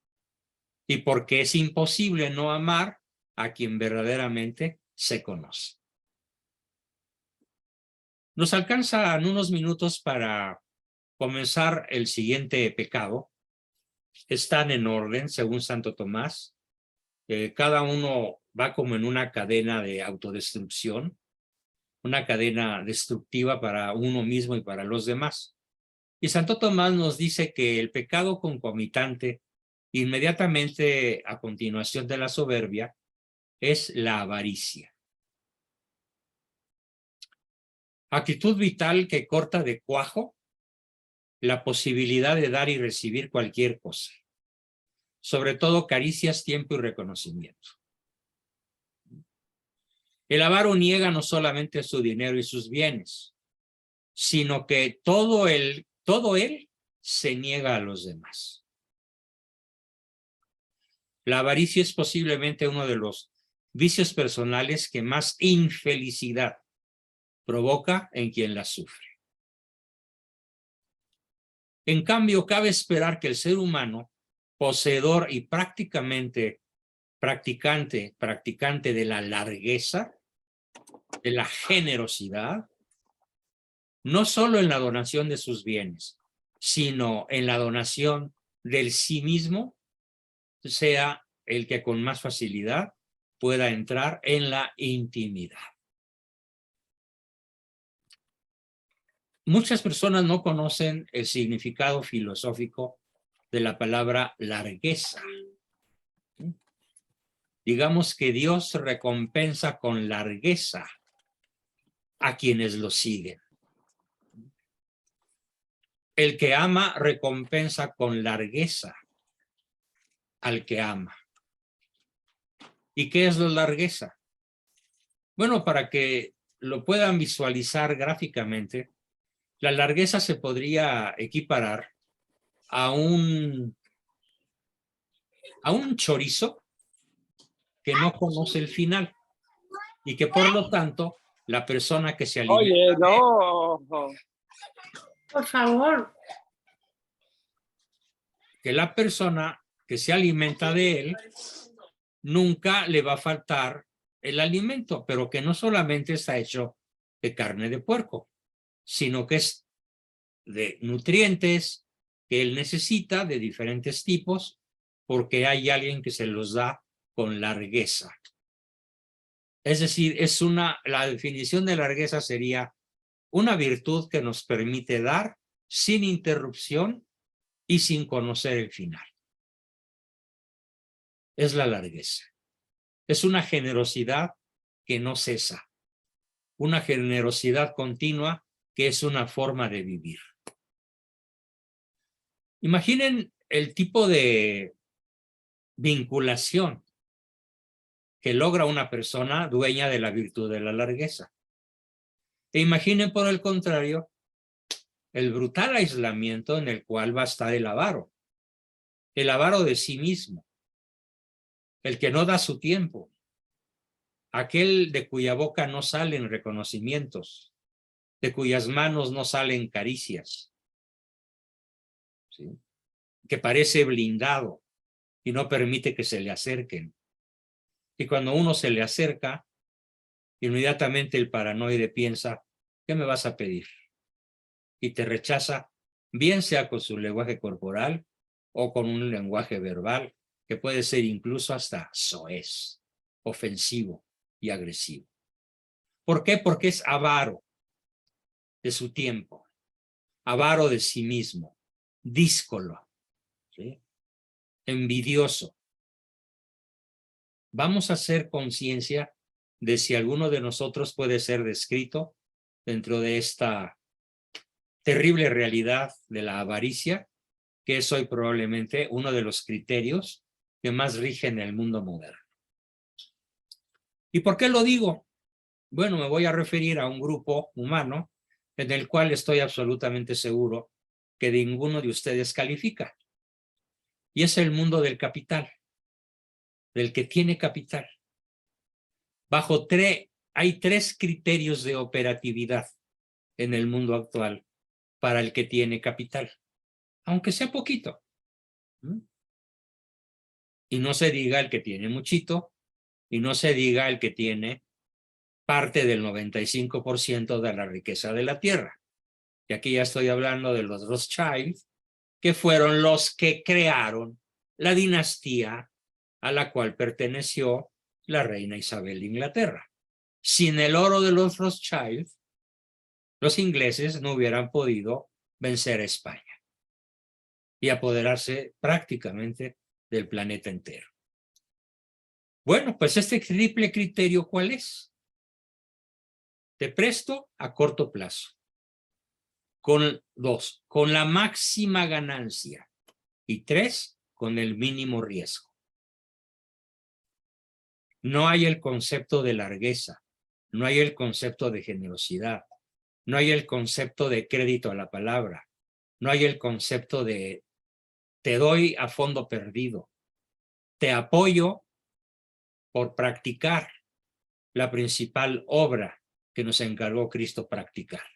Y porque es imposible no amar a quien verdaderamente se conoce. Nos alcanzan unos minutos para comenzar el siguiente pecado. Están en orden, según Santo Tomás. Cada uno va como en una cadena de autodestrucción, una cadena destructiva para uno mismo y para los demás. Y Santo Tomás nos dice que el pecado concomitante, inmediatamente a continuación de la soberbia, es la avaricia. Actitud vital que corta de cuajo la posibilidad de dar y recibir cualquier cosa, sobre todo caricias, tiempo y reconocimiento. El avaro niega no solamente su dinero y sus bienes, sino que todo él se niega a los demás. La avaricia es posiblemente uno de los vicios personales que más infelicidad provoca en quien la sufre. En cambio, cabe esperar que el ser humano, poseedor y practicante de la largueza, de la generosidad, no solo en la donación de sus bienes, sino en la donación del sí mismo, sea el que con más facilidad pueda entrar en la intimidad. Muchas personas no conocen el significado filosófico de la palabra largueza. Digamos que Dios recompensa con largueza a quienes lo siguen. El que ama recompensa con largueza al que ama. ¿Y qué es la largueza? Bueno, para que lo puedan visualizar gráficamente, la largueza se podría equiparar a un chorizo que no conoce el final y que por lo tanto la persona que se alimenta Oye, no. Por favor. que la persona que se alimenta de él nunca le va a faltar el alimento, pero que no solamente está hecho de carne de puerco, sino que es de nutrientes que él necesita de diferentes tipos, porque hay alguien que se los da con largueza. Es decir, la definición de largueza sería una virtud que nos permite dar sin interrupción y sin conocer el final. Es la largueza. Es una generosidad que no cesa, una generosidad continua que es una forma de vivir. Imaginen el tipo de vinculación que logra una persona dueña de la virtud de la largueza. E imaginen, por el contrario, el brutal aislamiento en el cual va a estar el avaro de sí mismo, el que no da su tiempo, aquel de cuya boca no salen reconocimientos, de cuyas manos no salen caricias, ¿sí? Que parece blindado y no permite que se le acerquen. Y cuando uno se le acerca, inmediatamente el paranoide piensa, ¿qué me vas a pedir? Y te rechaza, bien sea con su lenguaje corporal o con un lenguaje verbal, que puede ser incluso hasta soez, ofensivo y agresivo. ¿Por qué? Porque es avaro de su tiempo, avaro de sí mismo, díscolo, ¿sí? Envidioso. Vamos a hacer conciencia de si alguno de nosotros puede ser descrito dentro de esta terrible realidad de la avaricia, que es hoy probablemente uno de los criterios que más rigen el mundo moderno. ¿Y por qué lo digo? Bueno, me voy a referir a un grupo humano en el cual estoy absolutamente seguro que ninguno de ustedes califica. Y es el mundo del capital, del que tiene capital. Hay tres criterios de operatividad en el mundo actual para el que tiene capital, aunque sea poquito. Y no se diga el que tiene muchito, y no se diga el que tiene parte del 95% de la riqueza de la tierra. Y aquí ya estoy hablando de los Rothschild, que fueron los que crearon la dinastía a la cual perteneció la reina Isabel de Inglaterra. Sin el oro de los Rothschild, los ingleses no hubieran podido vencer a España y apoderarse prácticamente del planeta entero. Bueno, pues este triple criterio, ¿cuál es? Te presto a corto plazo. Con la máxima ganancia. Y 3, con el mínimo riesgo. No hay el concepto de largueza, no hay el concepto de generosidad, no hay el concepto de crédito a la palabra, no hay el concepto de te doy a fondo perdido, te apoyo por practicar la principal obra que nos encargó Cristo practicar.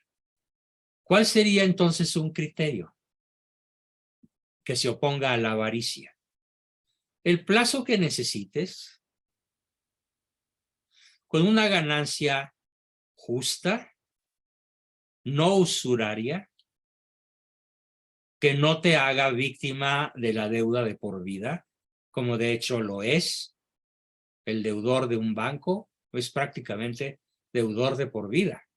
¿Cuál sería entonces un criterio que se oponga a la avaricia? El plazo que necesites, con una ganancia justa, no usuraria, que no te haga víctima de la deuda de por vida, como de hecho lo es el deudor de un banco, es prácticamente deudor de por vida,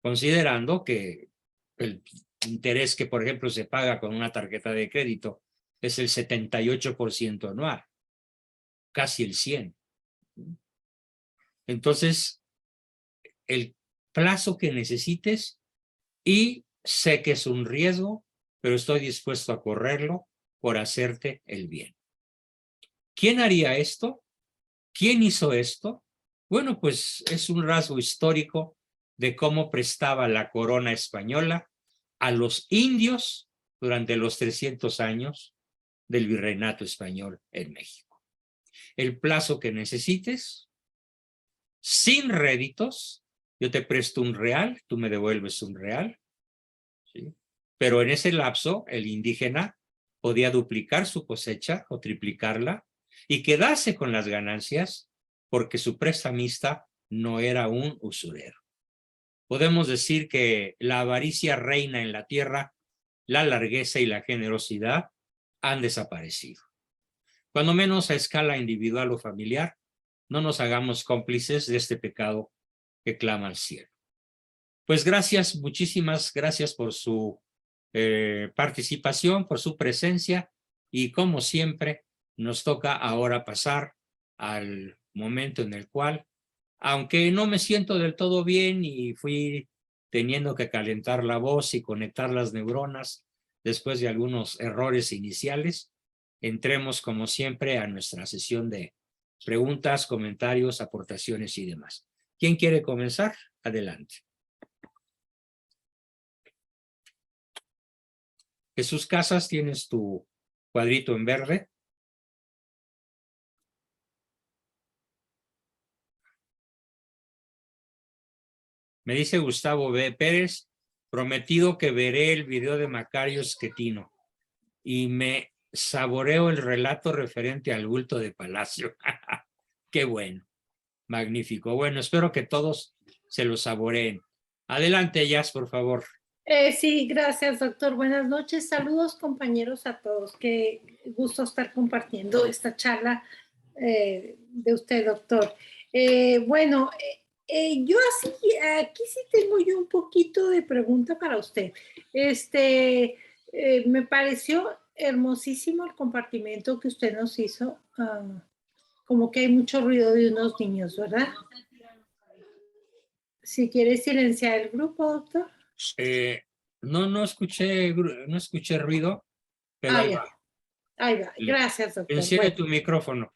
considerando que el interés que, por ejemplo, se paga con una tarjeta de crédito es el 78% anual, casi el 100%. Entonces, el plazo que necesites, y sé que es un riesgo, pero estoy dispuesto a correrlo por hacerte el bien. ¿Quién haría esto? ¿Quién hizo esto? Bueno, pues es un rasgo histórico de cómo prestaba la corona española a los indios durante los 300 años del virreinato español en México. el plazo que necesites, sin réditos. Yo te presto un real, tú me devuelves un real, ¿sí? Pero en ese lapso el indígena podía duplicar su cosecha o triplicarla y quedarse con las ganancias porque su prestamista no era un usurero. Podemos decir que la avaricia reina en la tierra, la largueza y la generosidad han desaparecido. Cuando menos a escala individual o familiar, no nos hagamos cómplices de este pecado que clama al cielo. Pues gracias, muchísimas gracias por su participación, por su presencia, y como siempre nos toca ahora pasar al momento en el cual, aunque no me siento del todo bien y fui teniendo que calentar la voz y conectar las neuronas después de algunos errores iniciales, entremos como siempre a nuestra sesión de preguntas, comentarios, aportaciones y demás. ¿Quién quiere comenzar? Adelante. Jesús Casas, tienes tu cuadrito en verde. Me dice Gustavo B. Pérez, prometido que veré el video de Macario Esquetino y me saboreo el relato referente al bulto de Palacio. Qué bueno, magnífico. Bueno, espero que todos se lo saboreen. Adelante, Jazz, por favor. Sí, gracias, doctor. Buenas noches. Saludos, compañeros, a todos. Qué gusto estar compartiendo esta charla de usted, doctor. Bueno, yo aquí sí tengo yo un poquito de pregunta para usted. Me pareció hermosísimo el compartimento que usted nos hizo. Como que hay mucho ruido de unos niños, ¿verdad? Si quiere silenciar el grupo, doctor. No escuché ruido, pero ahí va. Ahí va. Gracias, doctor. Enciende tu micrófono.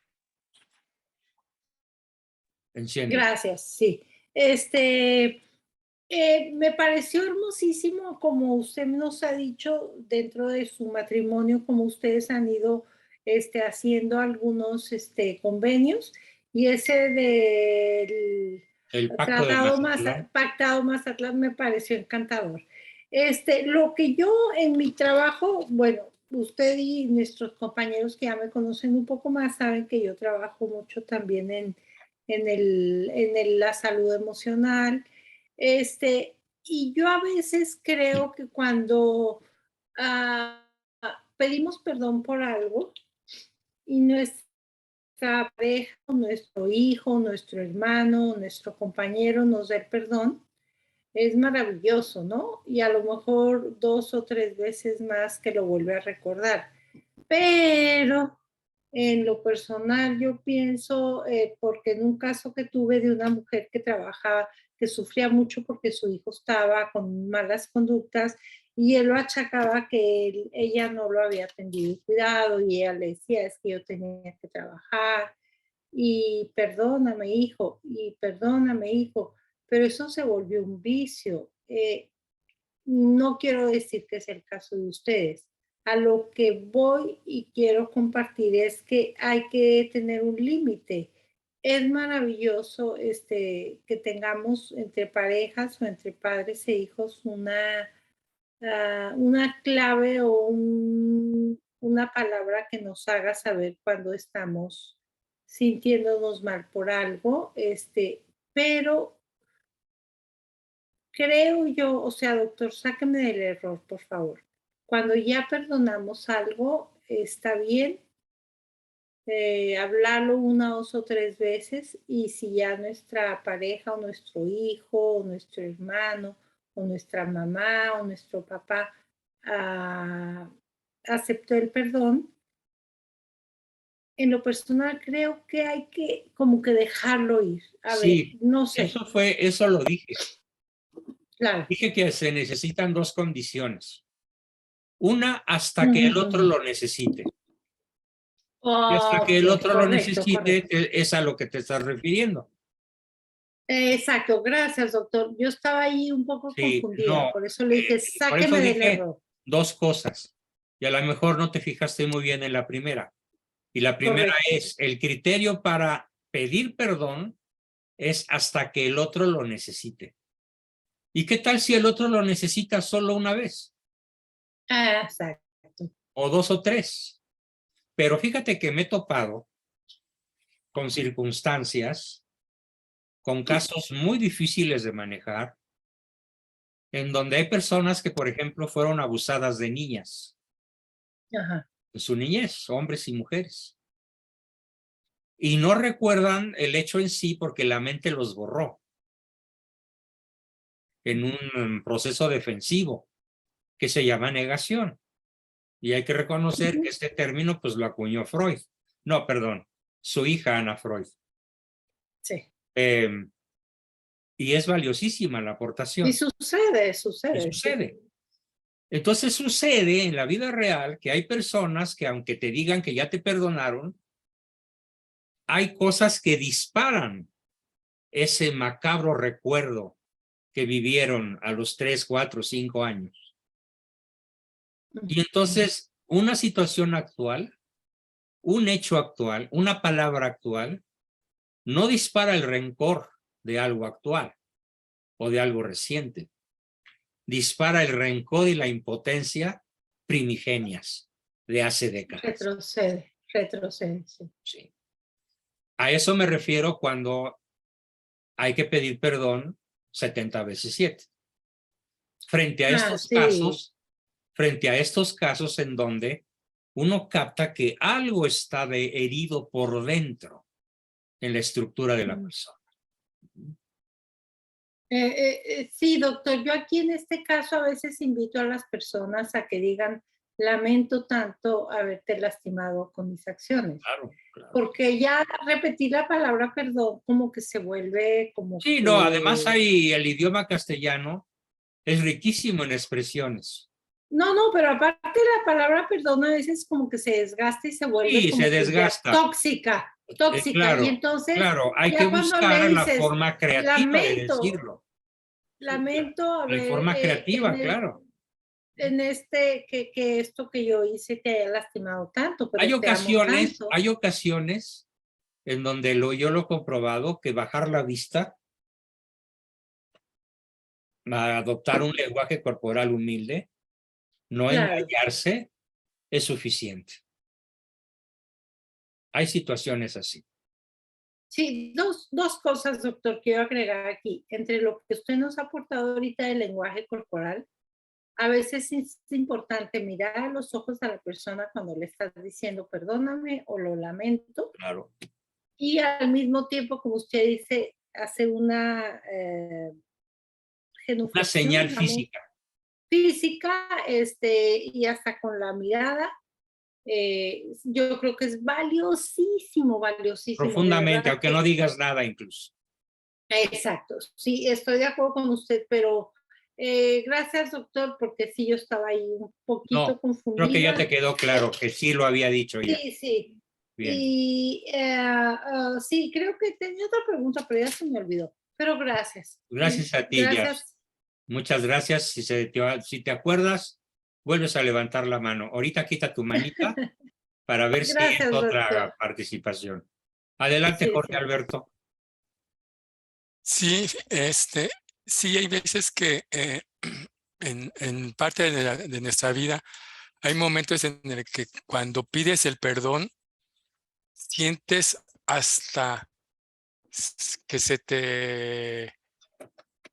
Enciende. Gracias, sí. Me pareció hermosísimo como usted nos ha dicho dentro de su matrimonio, como ustedes han ido haciendo algunos convenios, y ese del el pactado Mazatlán me pareció encantador. Lo que yo en mi trabajo, bueno, usted y nuestros compañeros que ya me conocen un poco más saben que yo trabajo mucho también en la salud emocional. Y yo a veces creo que cuando pedimos perdón por algo y nuestra pareja, nuestro hijo, nuestro hermano, nuestro compañero nos da el perdón, es maravilloso, ¿no? Y a lo mejor 2 o 3 veces más que lo vuelve a recordar. Pero en lo personal yo pienso, porque en un caso que tuve de una mujer que trabajaba, que sufría mucho porque su hijo estaba con malas conductas y él lo achacaba que ella no lo había atendido y cuidado, y ella le decía, es que yo tenía que trabajar y perdóname hijo, pero eso se volvió un vicio. No quiero decir que es el caso de ustedes. A lo que voy y quiero compartir es que hay que tener un límite. Es maravilloso que tengamos entre parejas o entre padres e hijos una clave o una palabra que nos haga saber cuando estamos sintiéndonos mal por algo, pero creo yo, o sea, doctor, sáqueme del error, por favor. Cuando ya perdonamos algo, está bien hablarlo 1 o 3 veces, y si ya nuestra pareja o nuestro hijo o nuestro hermano o nuestra mamá o nuestro papá aceptó el perdón, en lo personal creo que hay que como que dejarlo ir. A ver, no sé. Eso lo dije. Claro. Dije que se necesitan 2 condiciones. Una, hasta que el otro lo necesite. Y hasta que el otro lo necesite, es a lo que te estás refiriendo. Exacto, gracias, doctor. Yo estaba ahí un poco confundida, por eso le dije, sáqueme del error. 2 cosas, y a lo mejor no te fijaste muy bien en la primera. Y la primera Correcto. es, el criterio para pedir perdón es hasta que el otro lo necesite. ¿Y qué tal si el otro lo necesita solo una vez? Exacto. O dos o tres. Pero fíjate que me he topado con circunstancias, con casos muy difíciles de manejar, en donde hay personas que, por ejemplo, fueron abusadas de niñas Ajá. en su niñez, hombres y mujeres, y no recuerdan el hecho en sí porque la mente los borró en un proceso defensivo que se llama negación. Y hay que reconocer que este término pues lo acuñó Freud. No, perdón, su hija Ana Freud. Sí. Y es valiosísima la Y aportación. sucede, Y sucede. Sí. sucede. Entonces sucede en la vida real que hay personas que aunque te digan que ya te perdonaron, hay cosas que disparan ese macabro recuerdo que vivieron a los 3, 4, 5 años. Y entonces una situación actual, un hecho actual, una palabra actual, no dispara el rencor de algo actual o de algo reciente. Dispara el rencor y la impotencia primigenias de hace décadas. Retrocede, retrocede, sí. Sí. A eso me refiero cuando hay que pedir perdón 70 veces 7. Frente a estos Sí. frente a estos casos en donde uno capta que algo está herido por dentro en la estructura de la persona. Sí, doctor, yo aquí en este caso a veces invito a las personas a que digan, lamento tanto haberte lastimado con mis acciones, Claro, claro. porque ya repetir la palabra perdón como que se vuelve como Sí, no, además que... hay el idioma castellano, es riquísimo en expresiones. No, pero aparte la palabra perdón a veces como que se desgasta y se vuelve Sí, se como que ya desgasta. tóxica, tóxica. Y Claro, entonces claro, hay que ya cuando le buscar la dices, forma creativa de lamento, decirlo. Sí, claro. lamento La haber forma creativa, claro. en que esto que yo hice te haya lastimado tanto, pero te amo tanto. Hay ocasiones en donde yo lo he comprobado que bajar la vista, adoptar un lenguaje corporal humilde, no Claro. engañarse, es suficiente. Hay situaciones así. Sí, dos cosas, doctor, quiero agregar aquí. Entre lo que usted nos ha aportado ahorita del lenguaje corporal, a veces es importante mirar a los ojos a la persona cuando le estás diciendo perdóname o lo lamento Claro. y al mismo tiempo, como usted dice, hace una Una genuflexión, señal digamos, física. física, y hasta con la mirada. Yo creo que es valiosísimo, valiosísimo, de Profundamente, verdad aunque no que digas nada incluso. exacto, sí, estoy de acuerdo con usted, pero gracias, doctor, porque sí, yo estaba ahí un poquito No, creo que ya te confundida. quedó claro que sí lo había dicho ya. Sí, sí. Bien. Y sí, creo que tenía otra pregunta, pero ya se me olvidó. Pero gracias. Gracias a ti, Jazz. Gracias. Muchas gracias. Si te acuerdas, vuelves a levantar la mano. Ahorita quita tu manita para ver si es Gracias, otra doctor. participación. Adelante, Sí, Jorge sí. Alberto. Sí, sí hay veces que en parte de nuestra vida hay momentos en el que cuando pides el perdón sientes hasta que se te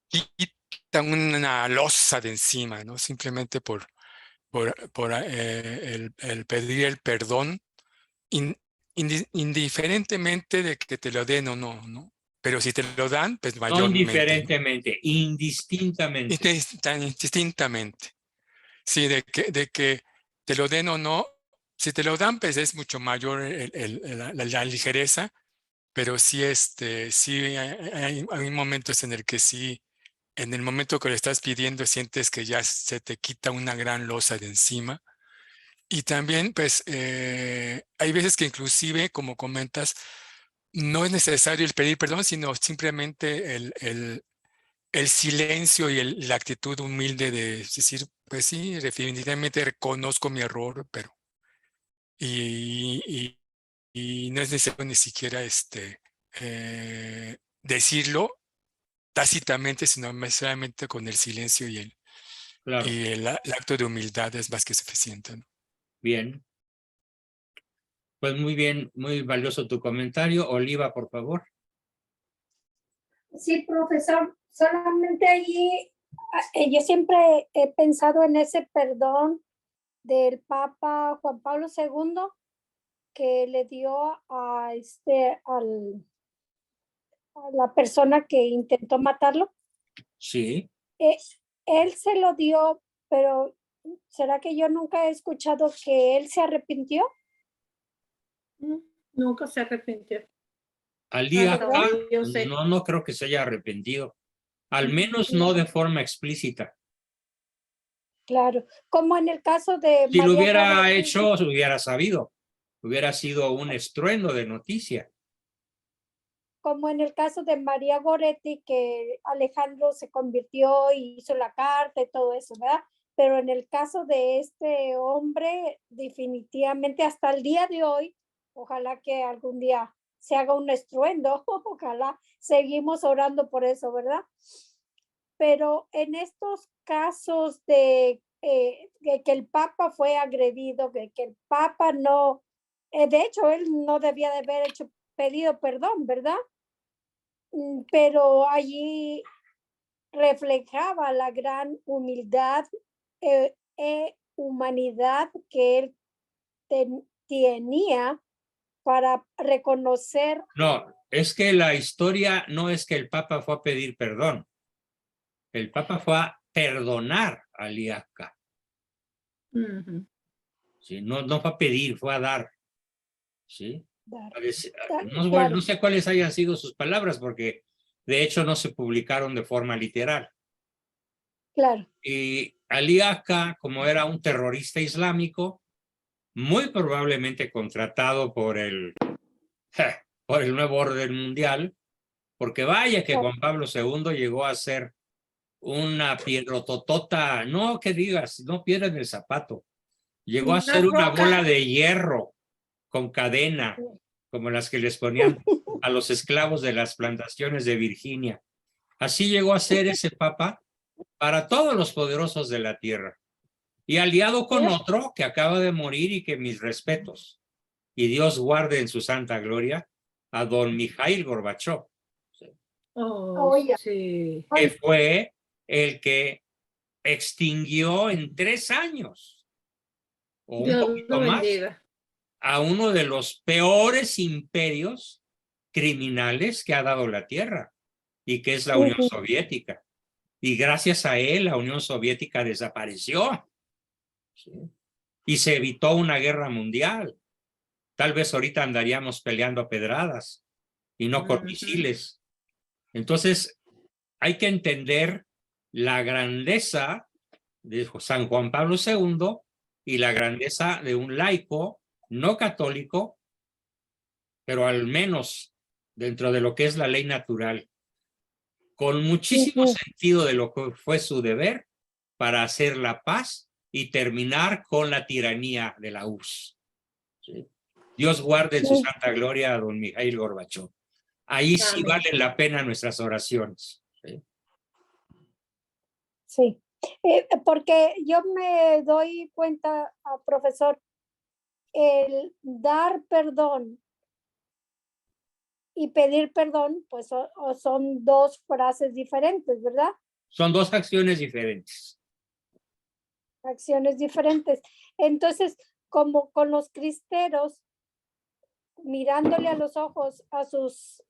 quita una losa de encima, ¿no? Simplemente por el pedir el perdón, indiferentemente de que te lo den o no, ¿no? Pero si te lo dan, pues No mayormente, ¿no? indiferentemente, indistintamente. Tan indistintamente. Sí, de que te lo den o no. Si te lo dan, pues es mucho mayor la ligereza, pero sí, sí hay momentos en el que sí, en el momento que lo estás pidiendo, sientes que ya se te quita una gran losa de encima. Y también, pues, hay veces que inclusive, como comentas, no es necesario el pedir perdón, sino simplemente el silencio y la actitud humilde de decir, pues sí, definitivamente reconozco mi error, pero y y no es necesario ni siquiera decirlo tácitamente, sino solamente con el silencio Claro, y el acto de humildad es más que suficiente, ¿no? bien. Pues muy bien, muy valioso tu comentario. Oliva, por favor. Sí, profesor, solamente allí yo siempre he pensado en ese perdón del Papa Juan Pablo II que le dio a la persona que intentó matarlo. Sí. Él se lo dio, pero ¿será que yo nunca he escuchado que él se arrepintió? Nunca se arrepintió. Al día Hasta acá, donde yo sé. no creo que se haya arrepentido. Al menos no de forma explícita. Claro, como en el caso de Si lo María hubiera Goretti, hecho, se hubiera sabido. Hubiera sido un estruendo de noticia. como en el caso de María Goretti, que Alejandro se convirtió y hizo la carta y todo eso, ¿verdad? Pero en el caso de este hombre, definitivamente hasta el día de hoy, ojalá que algún día se haga un estruendo, ojalá seguimos orando por eso, ¿verdad? Pero en estos casos de que el Papa fue agredido, que el Papa no, de hecho, él no debía de haber hecho pedido perdón, ¿verdad? Pero allí reflejaba la gran humildad e humanidad que él tenía para reconocer. No, es que la historia no es que el Papa fue a pedir perdón. El Papa fue a perdonar a Liasca. ¿Sí? No fue a pedir, fue a dar. ¿Sí? Claro. No sé cuáles hayan sido sus palabras, porque de hecho no se publicaron de forma literal. Claro. Y Ali Akka, como era un terrorista islámico, muy probablemente contratado por el nuevo orden mundial, porque vaya que Juan Pablo II llegó a ser una piedrototota, no que digas, no piedra en el zapato, llegó a ser una bola de hierro con cadena, como las que les ponían a los esclavos de las plantaciones de Virginia. Así llegó a ser ese papa para todos los poderosos de la tierra. Y aliado con otro que acaba de morir y que mis respetos. Y Dios guarde en su santa gloria a don Mikhail Gorbachev. Sí. Que fue el que extinguió en 3 años o un poquito más a uno de los peores imperios criminales que ha dado la Tierra y que es la Unión Soviética. Y gracias a él la Unión Soviética desapareció. ¿Sí? Y se evitó una guerra mundial. Tal vez ahorita andaríamos peleando a pedradas y no con misiles. Entonces, hay que entender la grandeza de San Juan Pablo II y la grandeza de un laico no católico, pero al menos dentro de lo que es la ley natural, con muchísimo sentido de lo que fue su deber para hacer la paz y terminar con la tiranía de la URSS. ¿Sí? Dios guarde en su santa gloria a don Mikhail Gorbachev. Ahí sí valen la pena nuestras oraciones. Sí, porque yo me doy cuenta, profesor, el dar perdón y pedir perdón, pues son dos frases diferentes, ¿verdad? Son dos acciones diferentes. Acciones diferentes. Entonces, como con los cristeros, mirándole a los ojos a sus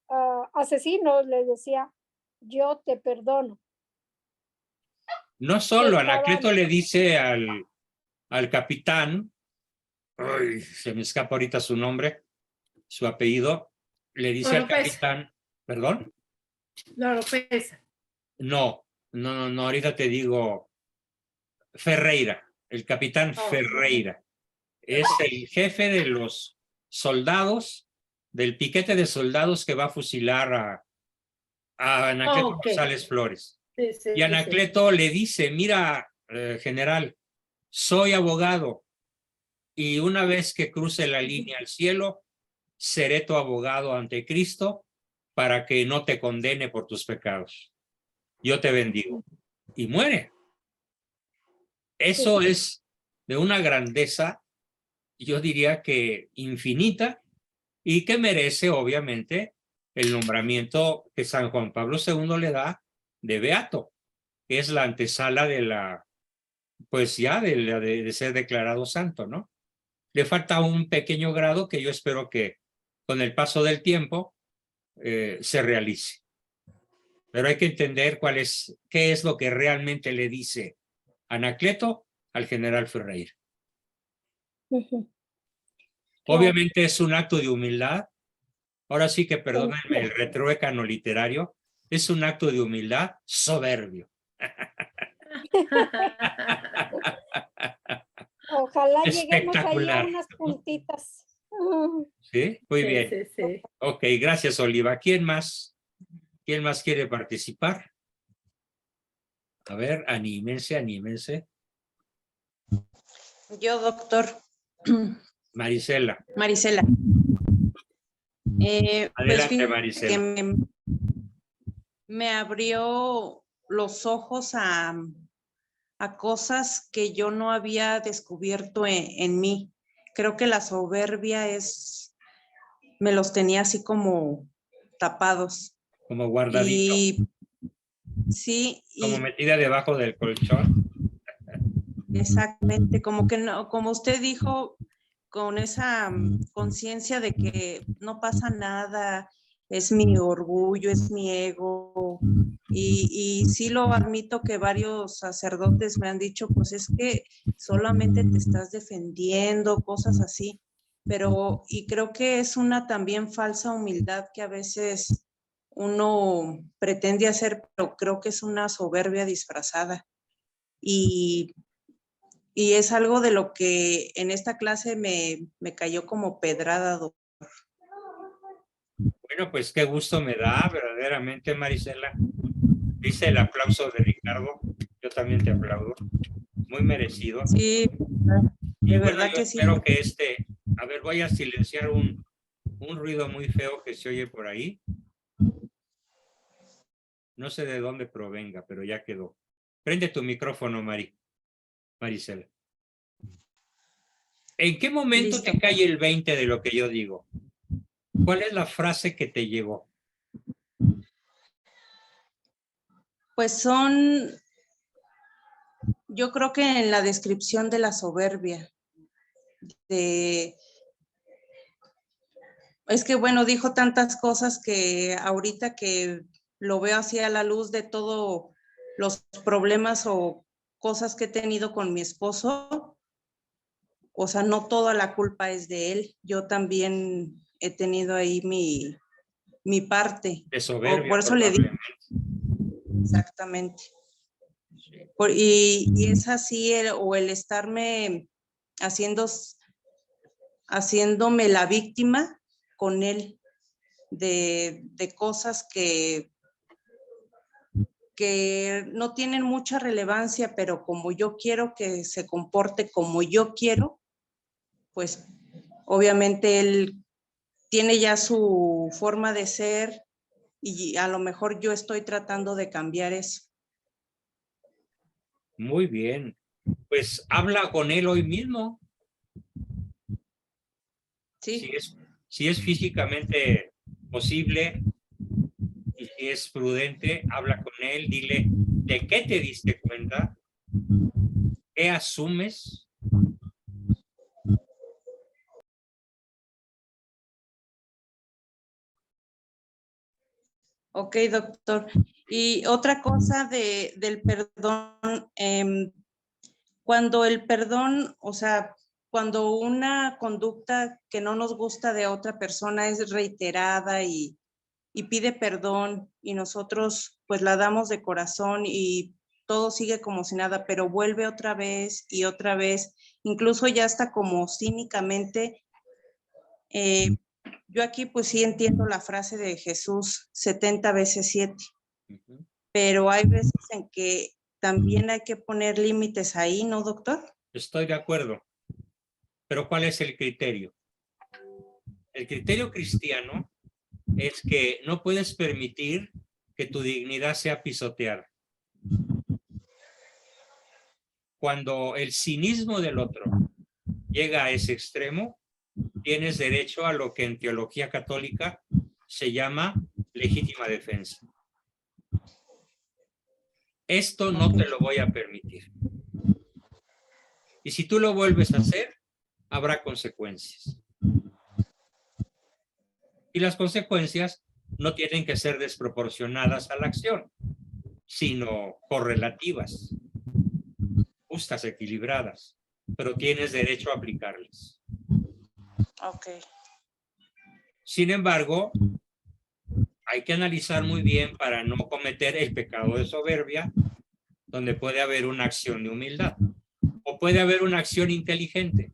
asesinos, les decía, yo te perdono. No solo, Anacleto le dice al capitán, ay, se me escapa ahorita su nombre, su apellido, le dice al capitán, ¿perdón? No, ahorita te digo, Ferreira, el capitán Ferreira. Es el jefe de los soldados, del piquete de soldados que va a fusilar a Anacleto González Flores. Y Anacleto le dice, mira, general, soy abogado y una vez que cruce la línea al cielo, seré tu abogado ante Cristo para que no te condene por tus pecados. Yo te bendigo. Y muere. Eso es de una grandeza, yo diría que infinita, y que merece obviamente el nombramiento que San Juan Pablo II le da de beato, que es la antesala de la, pues ya de ser declarado santo, ¿no? Le falta un pequeño grado que yo espero que con el paso del tiempo se realice. Pero hay que entender qué es lo que realmente le dice Anacleto al general Ferreira. Ujú. Obviamente es un acto de humildad. Ahora sí que perdónenme el retruécano literario, es un acto de humildad soberbio. Ojalá lleguemos ahí a Espectacular. unas puntitas. ¿Sí? Muy Sí, bien. sí, sí. Ok, gracias, Oliva. ¿Quién más quiere participar? A ver, anímense, anímense. Yo, doctor. Marisela. Marisela. Pues Adelante, fíjate Marisela. que me abrió los ojos a cosas que yo no había descubierto en mí. Creo que la soberbia me los tenía así como tapados. Como guardadito. Y sí, Como y metida debajo del colchón. exactamente, como que no, como usted dijo, con esa conciencia de que no pasa nada, es mi orgullo, es mi ego. Y sí lo admito que varios sacerdotes me han dicho, pues es que solamente te estás defendiendo, cosas así. Pero, y creo que es una también falsa humildad que a veces uno pretende hacer, pero creo que es una soberbia disfrazada. Y es algo de lo que en esta clase me cayó como pedrada. Bueno, pues qué gusto me da verdaderamente, Marisela. Dice el aplauso de Ricardo. Yo también te aplaudo. Muy merecido. Sí, Y de bueno, verdad yo que sí. espero que a ver, voy a silenciar un ruido muy feo que se oye por ahí. No sé de dónde provenga, pero ya quedó. Prende tu micrófono, Marisela. ¿En qué momento Listo. te cae el 20 de lo que yo digo? ¿Cuál es la frase que te llegó? Pues yo creo que en la descripción de la soberbia, es que bueno, dijo tantas cosas que ahorita que lo veo así a la luz de todos los problemas o cosas que he tenido con mi esposo, o sea, no toda la culpa es de él, yo también he tenido ahí mi parte. De soberbia, Por eso le digo. Exactamente. Y es así, o el estarme haciéndome la víctima con él de cosas que no tienen mucha relevancia, pero como yo quiero que se comporte como yo quiero, pues obviamente él tiene ya su forma de ser y a lo mejor yo estoy tratando de cambiar eso. Muy bien. Pues habla con él hoy mismo. Sí. Si es físicamente posible y si es prudente, habla con él, dile de qué te diste cuenta, qué asumes. Ok, doctor. Y otra cosa del perdón, cuando el perdón, o sea, cuando una conducta que no nos gusta de otra persona es reiterada y pide perdón y nosotros pues la damos de corazón y todo sigue como si nada, pero vuelve otra vez y otra vez, incluso ya hasta como cínicamente, yo aquí pues sí entiendo la frase de Jesús, 70 veces 7, pero hay veces en que también hay que poner límites ahí, ¿no, doctor? Estoy de acuerdo. Pero ¿cuál es el criterio? El criterio cristiano es que no puedes permitir que tu dignidad sea pisoteada. Cuando el cinismo del otro llega a ese extremo, tienes derecho a lo que en teología católica se llama legítima defensa. Esto no te lo voy a permitir. Y si tú lo vuelves a hacer, habrá consecuencias. Y las consecuencias no tienen que ser desproporcionadas a la acción, sino correlativas, justas, equilibradas, pero tienes derecho a aplicarlas. Ok. Sin embargo, hay que analizar muy bien para no cometer el pecado de soberbia, donde puede haber una acción de humildad o puede haber una acción inteligente,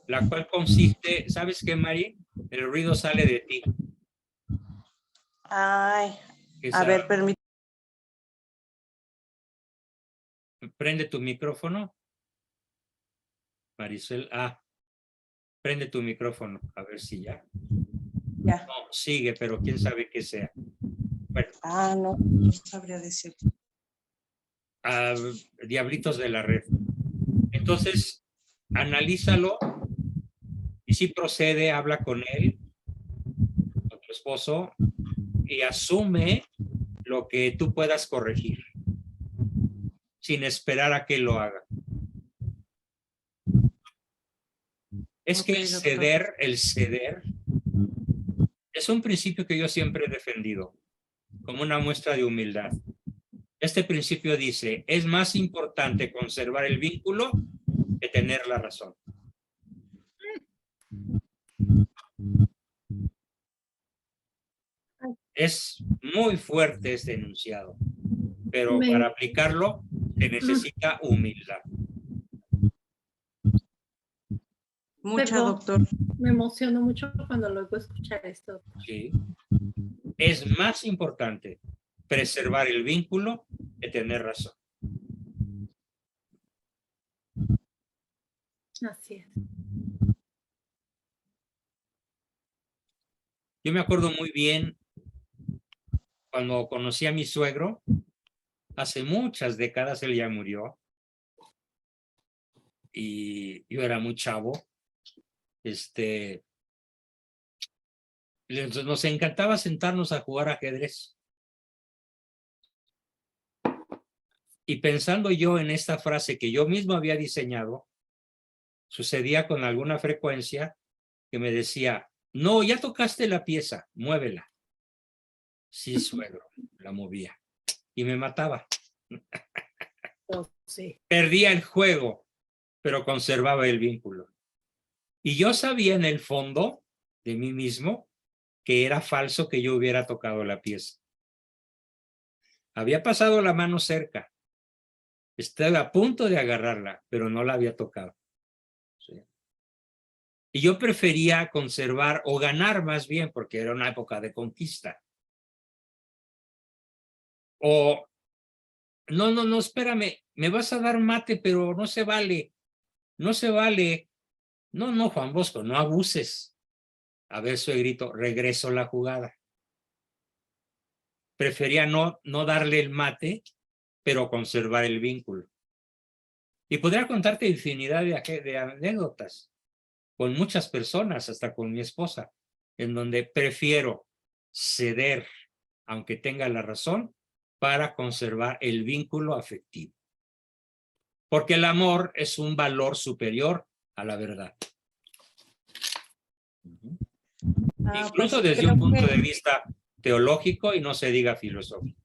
la cual consiste, ¿sabes qué, Mari? El ruido sale de ti. Ay, Esa, a ver, permítame. prende tu micrófono. Maricel, prende tu micrófono, a ver si ya. Ya. No, sigue, pero quién sabe qué sea. Bueno, No sabría decir. diablitos de la red. Entonces, analízalo y si procede, habla con él, con tu esposo, y asume lo que tú puedas corregir, sin esperar a que lo haga. Es que Ok, doctor. el ceder, es un principio que yo siempre he defendido, como una muestra de humildad. Este principio dice, es más importante conservar el vínculo que tener la razón. Es muy fuerte este enunciado, pero para aplicarlo se necesita humildad. Mucha, Perdón. doctor. Me emociono mucho cuando luego escuchar esto. ¿Sí? Es más importante preservar el vínculo que tener razón. Así es. Yo me acuerdo muy bien cuando conocí a mi suegro, hace muchas décadas, él ya murió, y yo era muy chavo. Nos encantaba sentarnos a jugar ajedrez. Y pensando yo en esta frase que yo mismo había diseñado, sucedía con alguna frecuencia que me decía, no, ya tocaste la pieza, muévela. Sí, suegro, la movía. Y me mataba. Sí. Perdía el juego, pero conservaba el vínculo. Y yo sabía en el fondo de mí mismo que era falso que yo hubiera tocado la pieza. Había pasado la mano cerca. Estaba a punto de agarrarla, pero no la había tocado. ¿Sí? Y yo prefería conservar o ganar más bien, porque era una época de conquista. O, no, espérame, me vas a dar mate, pero no se vale. No se vale. No, Juan Bosco, no abuses. A ver, suegrito, regreso la jugada. Prefería no darle el mate, pero conservar el vínculo. Y podría contarte infinidad de anécdotas con muchas personas, hasta con mi esposa, en donde prefiero ceder, aunque tenga la razón, para conservar el vínculo afectivo. Porque el amor es un valor superior a la verdad. Incluso Pues desde un punto de vista teológico y no se diga filosófico.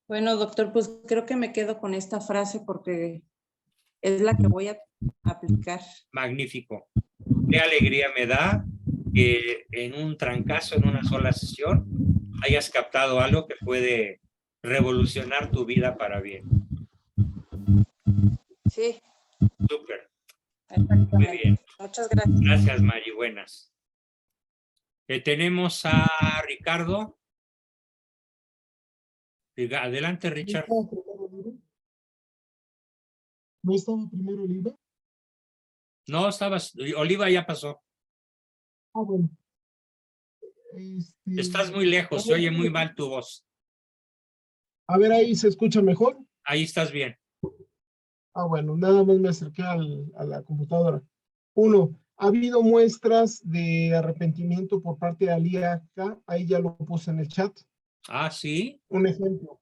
Bueno, doctor, pues creo que me quedo con esta frase porque es la que voy a aplicar. Magnífico. Qué alegría me da que en un trancazo, en una sola sesión, hayas captado algo que puede revolucionar tu vida para bien. Sí. Súper. Exactamente. Muy bien. Muchas gracias. Gracias, Mari. Buenas. Tenemos a Ricardo. Adelante, Richard. ¿No estaba primero Oliva? No, estabas, Oliva ya pasó. Ah, bueno. Estás muy lejos, se oye muy mal tu voz. A ver, ahí se escucha mejor. Ahí estás bien. Ah, bueno, nada más me acerqué a la computadora. 1. Ha habido muestras de arrepentimiento por parte de Aliaca. Ahí ya lo puse en el chat. Ah, sí. Un ejemplo.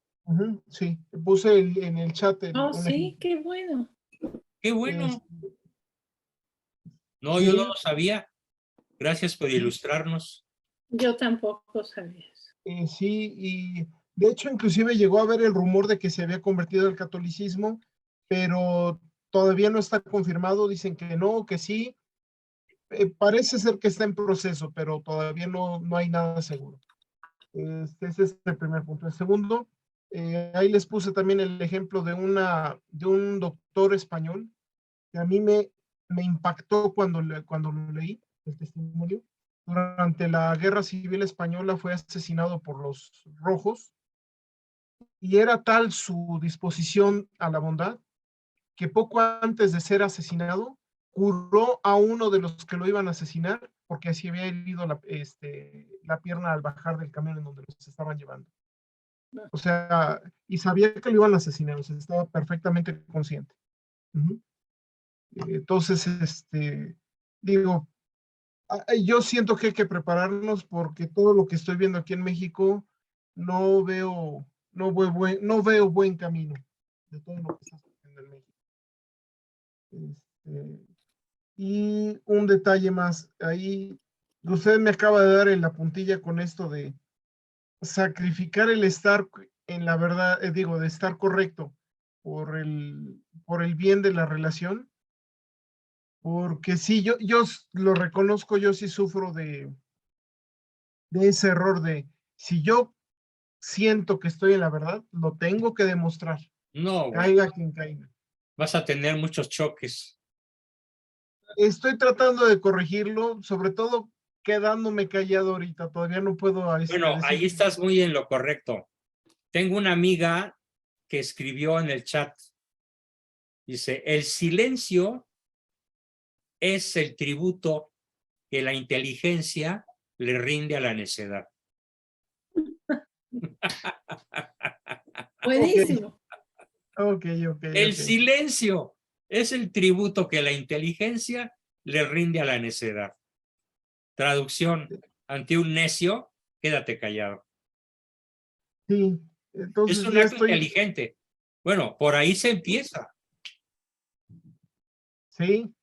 Sí, puse en el chat Oh, un sí, ejemplo. qué bueno. Qué bueno. Este, No, yo no sí, lo sabía. Gracias por ilustrarnos. Yo tampoco sabía eso. sí, y de hecho inclusive llegó a haber el rumor de que se había convertido al catolicismo, pero todavía no está confirmado. Dicen que no, que sí. Parece ser que está en proceso, pero todavía no hay nada seguro. Ese es el primer punto. El segundo, ahí les puse también el ejemplo de un doctor español que a mí me impactó cuando lo leí, el testimonio. Durante la Guerra Civil Española fue asesinado por los rojos y era tal su disposición a la bondad que poco antes de ser asesinado curó a uno de los que lo iban a asesinar porque así había herido la pierna al bajar del camión en donde los estaban llevando. O sea, y sabía que lo iban a asesinar, o sea, estaba perfectamente consciente. Entonces, digo, yo siento que hay que prepararnos porque todo lo que estoy viendo aquí en México no veo buen camino de todo lo que está sucediendo en México. Y un detalle más, ahí usted me acaba de dar en la puntilla con esto de sacrificar el estar en la verdad, de estar correcto por el bien de la relación, porque sí, yo lo reconozco, yo sí sufro de ese error de, si yo siento que estoy en la verdad, lo tengo que demostrar, No, güey. caiga quien caiga. Vas a tener muchos choques. Estoy tratando de corregirlo, sobre todo quedándome callado ahorita, todavía no puedo Bueno, ahí decir. estás muy en lo correcto. Tengo una amiga que escribió en el chat. Dice, el silencio es el tributo que la inteligencia le rinde a la necedad. Buenísimo. Ok. El silencio es el tributo que la inteligencia le rinde a la necedad. Traducción, ante un necio, quédate callado. Sí, entonces Es un ya acto inteligente. Bueno, por ahí se empieza. Sí.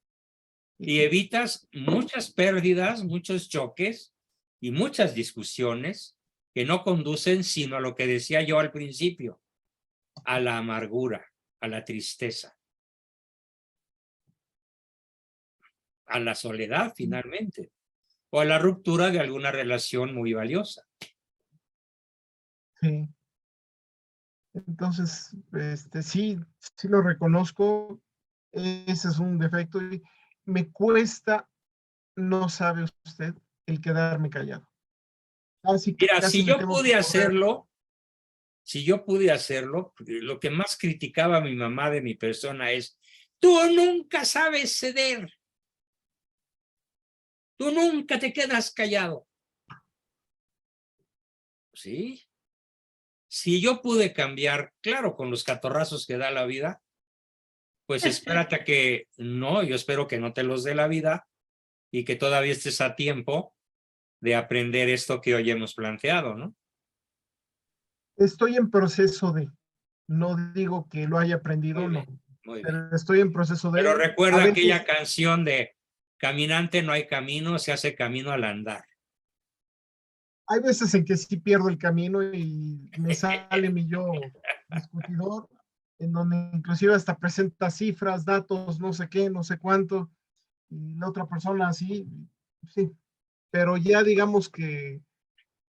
Y evitas muchas pérdidas, muchos choques y muchas discusiones que no conducen sino a lo que decía yo al principio, a la amargura, a la tristeza, a la soledad finalmente, o a la ruptura de alguna relación muy valiosa. Sí. Entonces, sí lo reconozco, ese es un defecto y me cuesta, no sabe usted, el quedarme callado. Mira, Casi si me yo tengo que pude correr. hacerlo, lo que más criticaba mi mamá de mi persona es, tú nunca sabes ceder, tú nunca te quedas callado. ¿Sí? Si yo pude cambiar, claro, con los catorrazos que da la vida, pues espérate a que, no, yo espero que no te los dé la vida y que todavía estés a tiempo de aprender esto que hoy hemos planteado, ¿no? Estoy en proceso de, no digo que lo haya aprendido, Muy no, bien, muy bien. pero estoy en proceso de. Pero recuerda A veces- aquella canción de caminante no hay camino, se hace camino al andar. Hay veces en que sí pierdo el camino y me sale mi yo discutidor, en donde inclusive hasta presenta cifras, datos, no sé qué, no sé cuánto, y la otra persona así, sí. Pero ya digamos que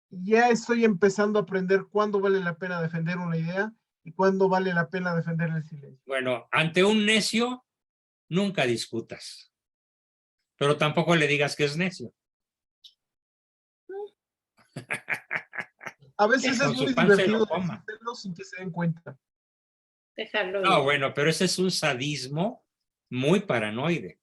ya estoy empezando a aprender cuándo vale la pena defender una idea y cuándo vale la pena defender el silencio. Bueno, ante un necio, nunca discutas, pero tampoco le digas que es necio. A veces Con es su muy pan se divertido lo coma. decirlo sin que se den cuenta. Dejarlo No, ir. bueno, pero ese es un sadismo muy paranoide.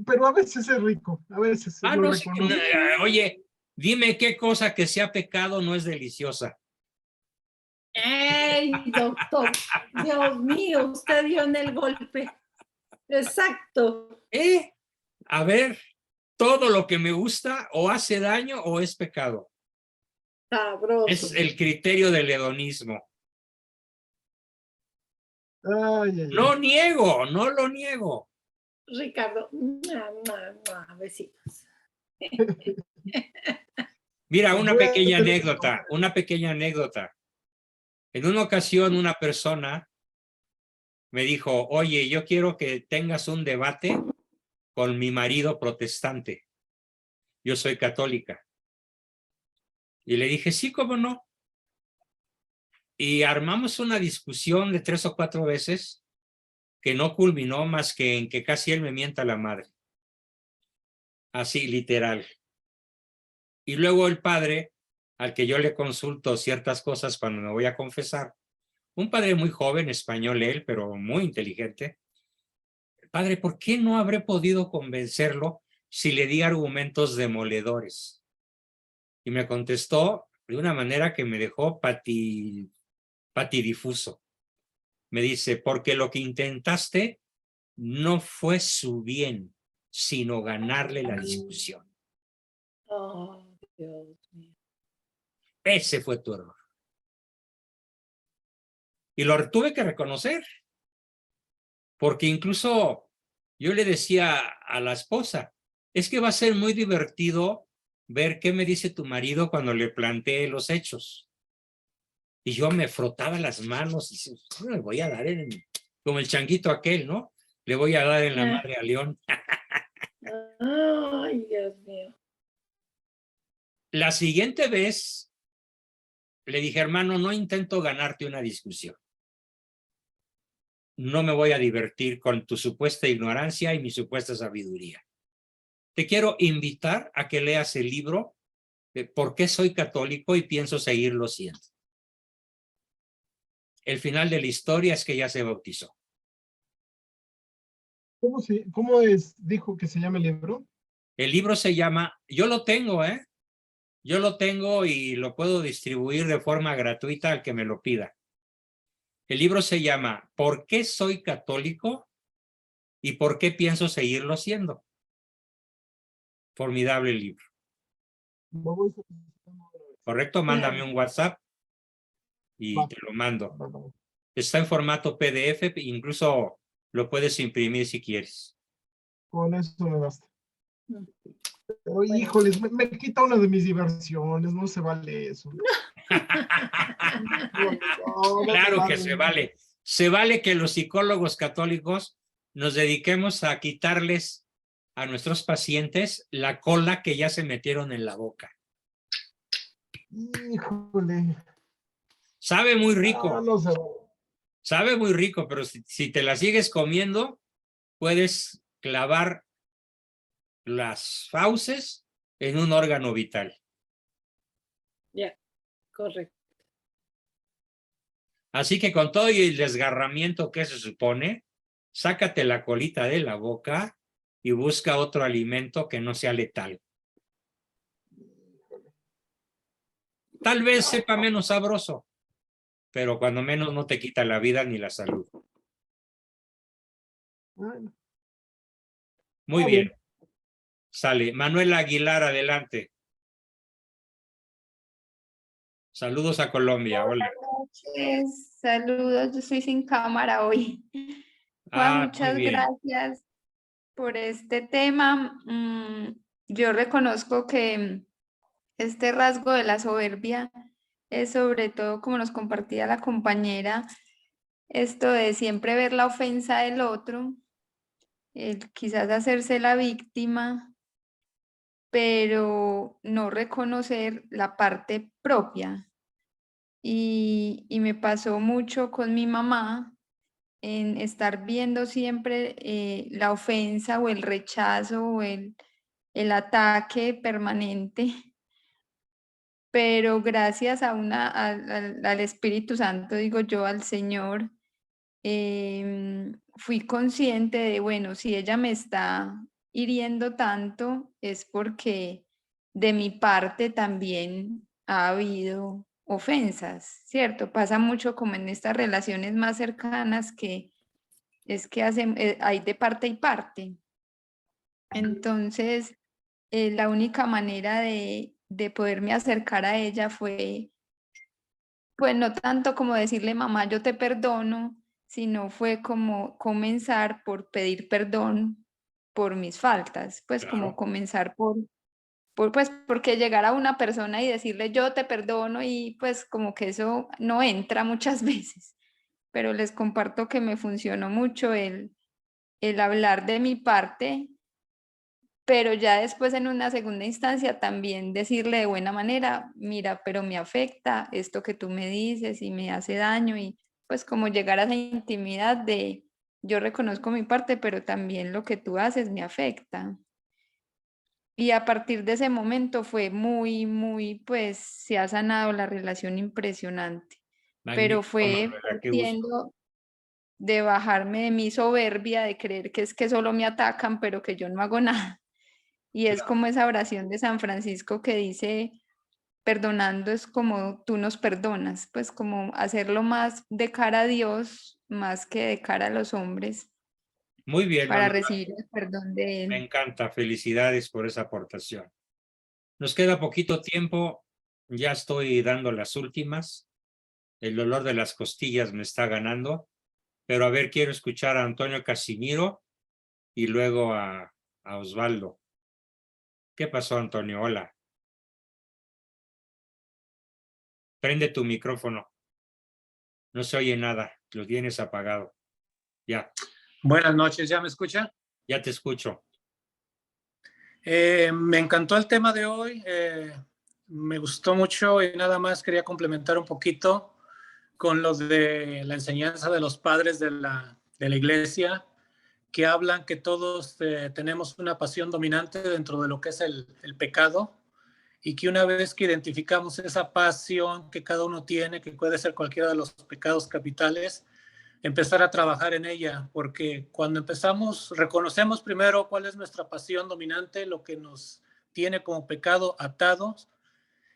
pero a veces es rico, a veces Ah, lo no, sí, reconozco. oye, dime qué cosa que sea pecado no es deliciosa. ¡Ey, doctor! Dios mío, usted dio en el golpe. Exacto. A ver, todo lo que me gusta o hace daño o es pecado. Sabroso. Es el criterio del hedonismo. Ay, ay, ay. No niego, no lo niego. Ricardo, besitos. Mira, una Voy a pequeña tener- anécdota, una pequeña anécdota. En una ocasión una persona me dijo, oye, yo quiero que tengas un debate con mi marido protestante. Yo soy católica. Y le dije, sí, cómo no. Y armamos una discusión de 3 o 4 veces que no culminó más que en que casi él me mienta la madre. Así, literal. Y luego el padre, al que yo le consulto ciertas cosas cuando me voy a confesar, un padre muy joven, español él, pero muy inteligente. Padre, ¿por qué no habré podido convencerlo si le di argumentos demoledores? Y me contestó de una manera que me dejó patidifuso. Me dice, porque lo que intentaste no fue su bien, sino ganarle la discusión. Oh, Dios mío. Ese fue tu error. Y lo tuve que reconocer, porque incluso yo le decía a la esposa, es que va a ser muy divertido ver qué me dice tu marido cuando le plantee los hechos. Y yo me frotaba las manos y le voy a dar como el changuito aquel, ¿no? Le voy a dar en la madre a León. Ay, Dios mío. La siguiente vez le dije, hermano, no intento ganarte una discusión. No me voy a divertir con tu supuesta ignorancia y mi supuesta sabiduría. Te quiero invitar a que leas el libro de ¿Por qué soy católico y pienso seguirlo siendo? El final de la historia es que ya se bautizó. ¿Cómo dijo que se llama el libro? El libro se llama, yo lo tengo, yo lo tengo y lo puedo distribuir de forma gratuita al que me lo pida. El libro se llama ¿Por qué soy católico y por qué pienso seguirlo siendo? Formidable libro. Lo voy a solicitar ahora. ¿Correcto? Mándame un WhatsApp y Va. te lo mando. Va. Está en formato PDF, incluso lo puedes imprimir si quieres. Con eso me basta. Mm. Pero Bueno. híjoles, me quita una de mis diversiones, no se vale eso. No Claro que vale. se vale. Se vale que los psicólogos católicos nos dediquemos a quitarles a nuestros pacientes la cola que ya se metieron en la boca. Híjole. Sabe muy rico, No se vale. sabe muy rico, pero si te la sigues comiendo, puedes clavar las fauces en un órgano vital. Ya, correcto. Así que con todo y el desgarramiento que se supone, sácate la colita de la boca y busca otro alimento que no sea letal. Tal vez sepa menos sabroso, pero cuando menos no te quita la vida ni la salud. Bueno, Muy está bien. bien. Sale. Manuel Aguilar, adelante. Saludos a Colombia. Hola. Noches, saludos, yo estoy sin cámara hoy. Juan, Muy muchas bien. gracias por este tema. Yo reconozco que este rasgo de la soberbia es sobre todo, como nos compartía la compañera, esto de siempre ver la ofensa del otro, el quizás hacerse la víctima, pero no reconocer la parte propia. Y me pasó mucho con mi mamá en estar viendo siempre la ofensa o el rechazo o el ataque permanente, pero gracias a al Espíritu Santo, digo yo, al Señor, fui consciente de, bueno, si ella me está hiriendo tanto es porque de mi parte también ha habido ofensas, ¿cierto? Pasa mucho como en estas relaciones más cercanas que es que hay de parte y parte. Entonces, la única manera de poderme acercar a ella fue, pues no tanto como decirle, mamá, yo te perdono, sino fue como comenzar por pedir perdón por mis faltas, pues como Claro. comenzar pues porque llegar a una persona y decirle yo te perdono y pues como que eso no entra muchas veces, pero les comparto que me funcionó mucho el hablar de mi parte, pero ya después en una segunda instancia también decirle de buena manera, mira, pero me afecta esto que tú me dices y me hace daño y pues como llegar a esa intimidad de yo reconozco mi parte, pero también lo que tú haces me afecta. Y a partir de ese momento fue pues se ha sanado la relación impresionante, pero Magnífico, fue Manuela, qué gusto. partiendo de bajarme de mi soberbia, de creer que es que solo me atacan, pero que yo no hago nada. Y es como esa oración de San Francisco que dice, perdonando es como tú nos perdonas, pues como hacerlo más de cara a Dios, más que de cara a los hombres, Muy bien, para Manuela, recibir el perdón de me Él. encanta. Felicidades por esa aportación. Nos queda poquito tiempo, ya estoy dando las últimas. El dolor de las costillas me está ganando, pero a ver, quiero escuchar a Antonio Casimiro y luego a Osvaldo. ¿Qué pasó, Antonio? Hola. Prende tu micrófono. No se oye nada, lo tienes apagado. Ya, Buenas noches, ¿ya me escucha? ya te escucho. Me encantó el tema de hoy, me gustó mucho y nada más quería complementar un poquito con lo de la enseñanza de los padres de la iglesia, que hablan que todos tenemos una pasión dominante dentro de lo que es el pecado y que una vez que identificamos esa pasión que cada uno tiene, que puede ser cualquiera de los pecados capitales, empezar a trabajar en ella, porque cuando empezamos, reconocemos primero cuál es nuestra pasión dominante, lo que nos tiene como pecado atados.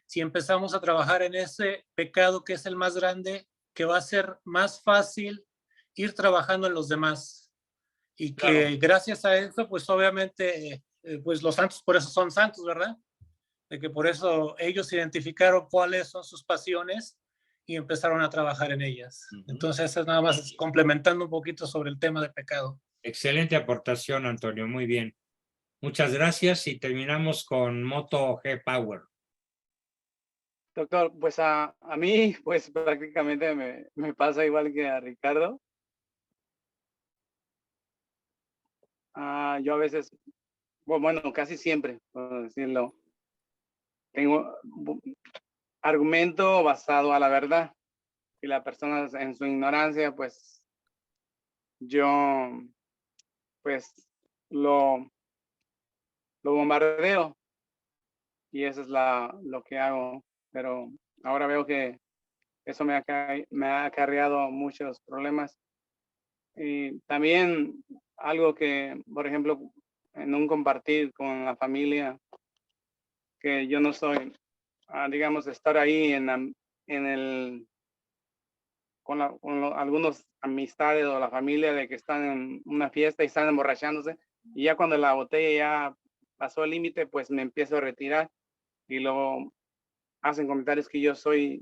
Si empezamos a trabajar en ese pecado que es el más grande, que va a ser más fácil ir trabajando en los demás. Y que Claro. gracias a eso, pues obviamente, pues los santos por eso son santos, ¿verdad? De que por eso ellos identificaron cuáles son sus pasiones y empezaron a trabajar en ellas. Entonces, es nada más complementando un poquito sobre el tema de pecado. Excelente aportación, Antonio, muy bien. Muchas gracias y terminamos con Moto G Power. Doctor, pues a mí, pues prácticamente me pasa igual que a Ricardo. Yo a veces, bueno, casi siempre, por decirlo, tengo argumento basado a la verdad. Y la persona en su ignorancia, pues yo, pues lo bombardeo. Y eso es lo que hago. Pero ahora veo que eso me ha acarreado muchos problemas. Y también algo que, por ejemplo, en un compartir con la familia, que yo no soy, digamos, estar ahí con algunos amistades o la familia de que están en una fiesta y están emborrachándose. Y ya cuando la botella ya pasó el límite, pues me empiezo a retirar y luego hacen comentarios que yo soy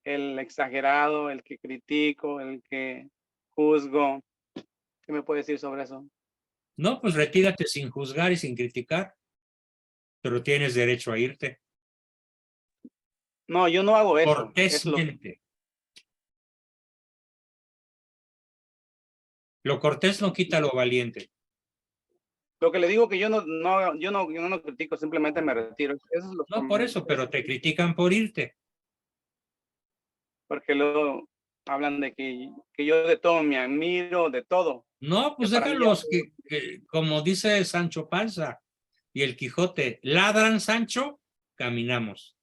el exagerado, el que critico, el que juzgo. ¿Qué me puede decir sobre eso? No, pues retírate sin juzgar y sin criticar, pero tienes derecho a irte. No, yo no hago eso. Cortésmente. Lo cortés no quita lo valiente. Lo que le digo que yo no critico, simplemente me retiro. Eso es lo No por eso, pero te critican por irte. Porque luego hablan de que yo de todo me admiro, de todo. No, pues Que para mí déjalos que, como dice Sancho Panza y el Quijote, ladran Sancho, caminamos.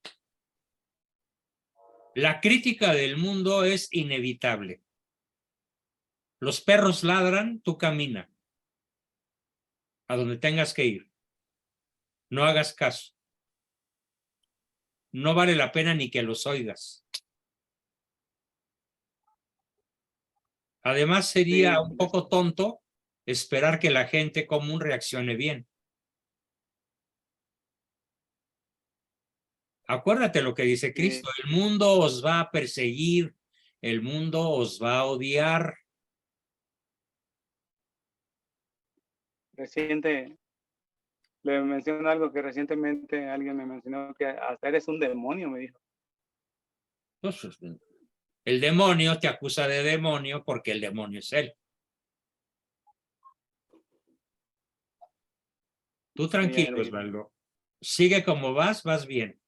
La crítica del mundo es inevitable. Los perros ladran, tú camina a donde tengas que ir. No hagas caso. No vale la pena ni que los oigas. Además, sería Sí. un poco tonto esperar que la gente común reaccione bien. Acuérdate lo que dice Cristo, el mundo os va a perseguir, el mundo os va a odiar. Le menciono algo que recientemente alguien me mencionó, que hasta eres un demonio, me dijo. Entonces, el demonio te acusa de demonio porque el demonio es él. Tú tranquilo, Osvaldo. Sigue como vas bien.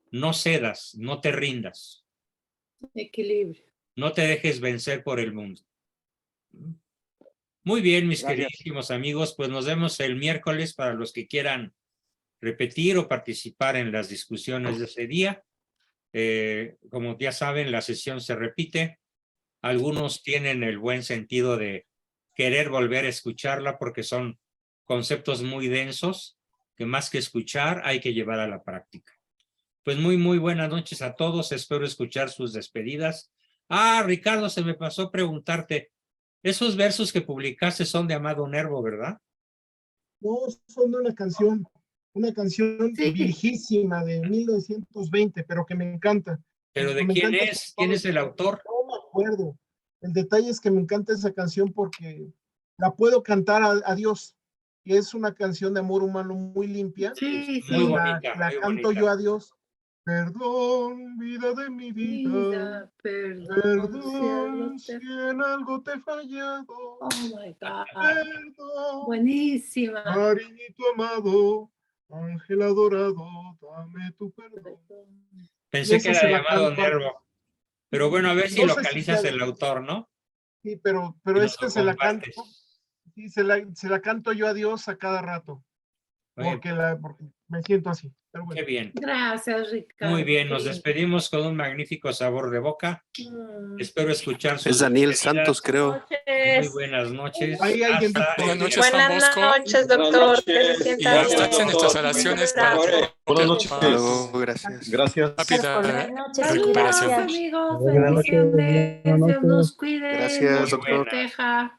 No cedas, no te rindas. Equilibrio. No te dejes vencer por el mundo. Muy bien, mis Gracias. queridísimos amigos, pues nos vemos el miércoles para los que quieran repetir o participar en las discusiones de ese día. Como ya saben, la sesión se repite. Algunos tienen el buen sentido de querer volver a escucharla porque son conceptos muy densos que más que escuchar hay que llevar a la práctica. Pues muy buenas noches a todos. Espero escuchar sus despedidas. Ricardo, se me pasó preguntarte, esos versos que publicaste son de Amado Nervo, ¿verdad? No, son de una canción Sí. viejísima de 1920, pero que me encanta. ¿Pero de Me quién encanta es? ¿Quién es el autor? No me acuerdo. El detalle es que me encanta esa canción porque la puedo cantar a Dios. Y es una canción de amor humano muy limpia. Sí, Muy sí. bonita, La muy canto bonita. yo a Dios. Perdón, vida de mi vida. Vida, perdón, Perdón cielos si te- en algo te he fallado. Oh my God. Perdón, Buenísima. cariñito amado, ángel adorado, dame tu perdón. Pensé esa que era se de la Amado canto. Nervo. Pero bueno, a ver si No sé si localizas sea de- el autor, ¿no? Sí, pero Y nos esta lo se la canto. compartes. Sí, se la canto yo a Dios a cada rato. Oye, Porque me siento así. Pero qué bueno. bien. Gracias, Ricardo. Muy bien, nos Sí. despedimos con un magnífico sabor de boca. Mm. Espero escuchar sus Es Daniel despedidas. Santos, creo. Muy buenas noches. Ahí alguien Hasta dijo. el Buenas noches, Juan Buenas Bosco. noches, doctor. Que se Y sienta estás en bien. nuestras oraciones para tu Buenas noches. Hasta luego, gracias. Gracias. rápida Buenas noches, Saludos, recuperación. gracias. amigos. Buenas noches, Bendiciones. buenas Dios nos noches. cuide. Gracias, nos doctor. proteja.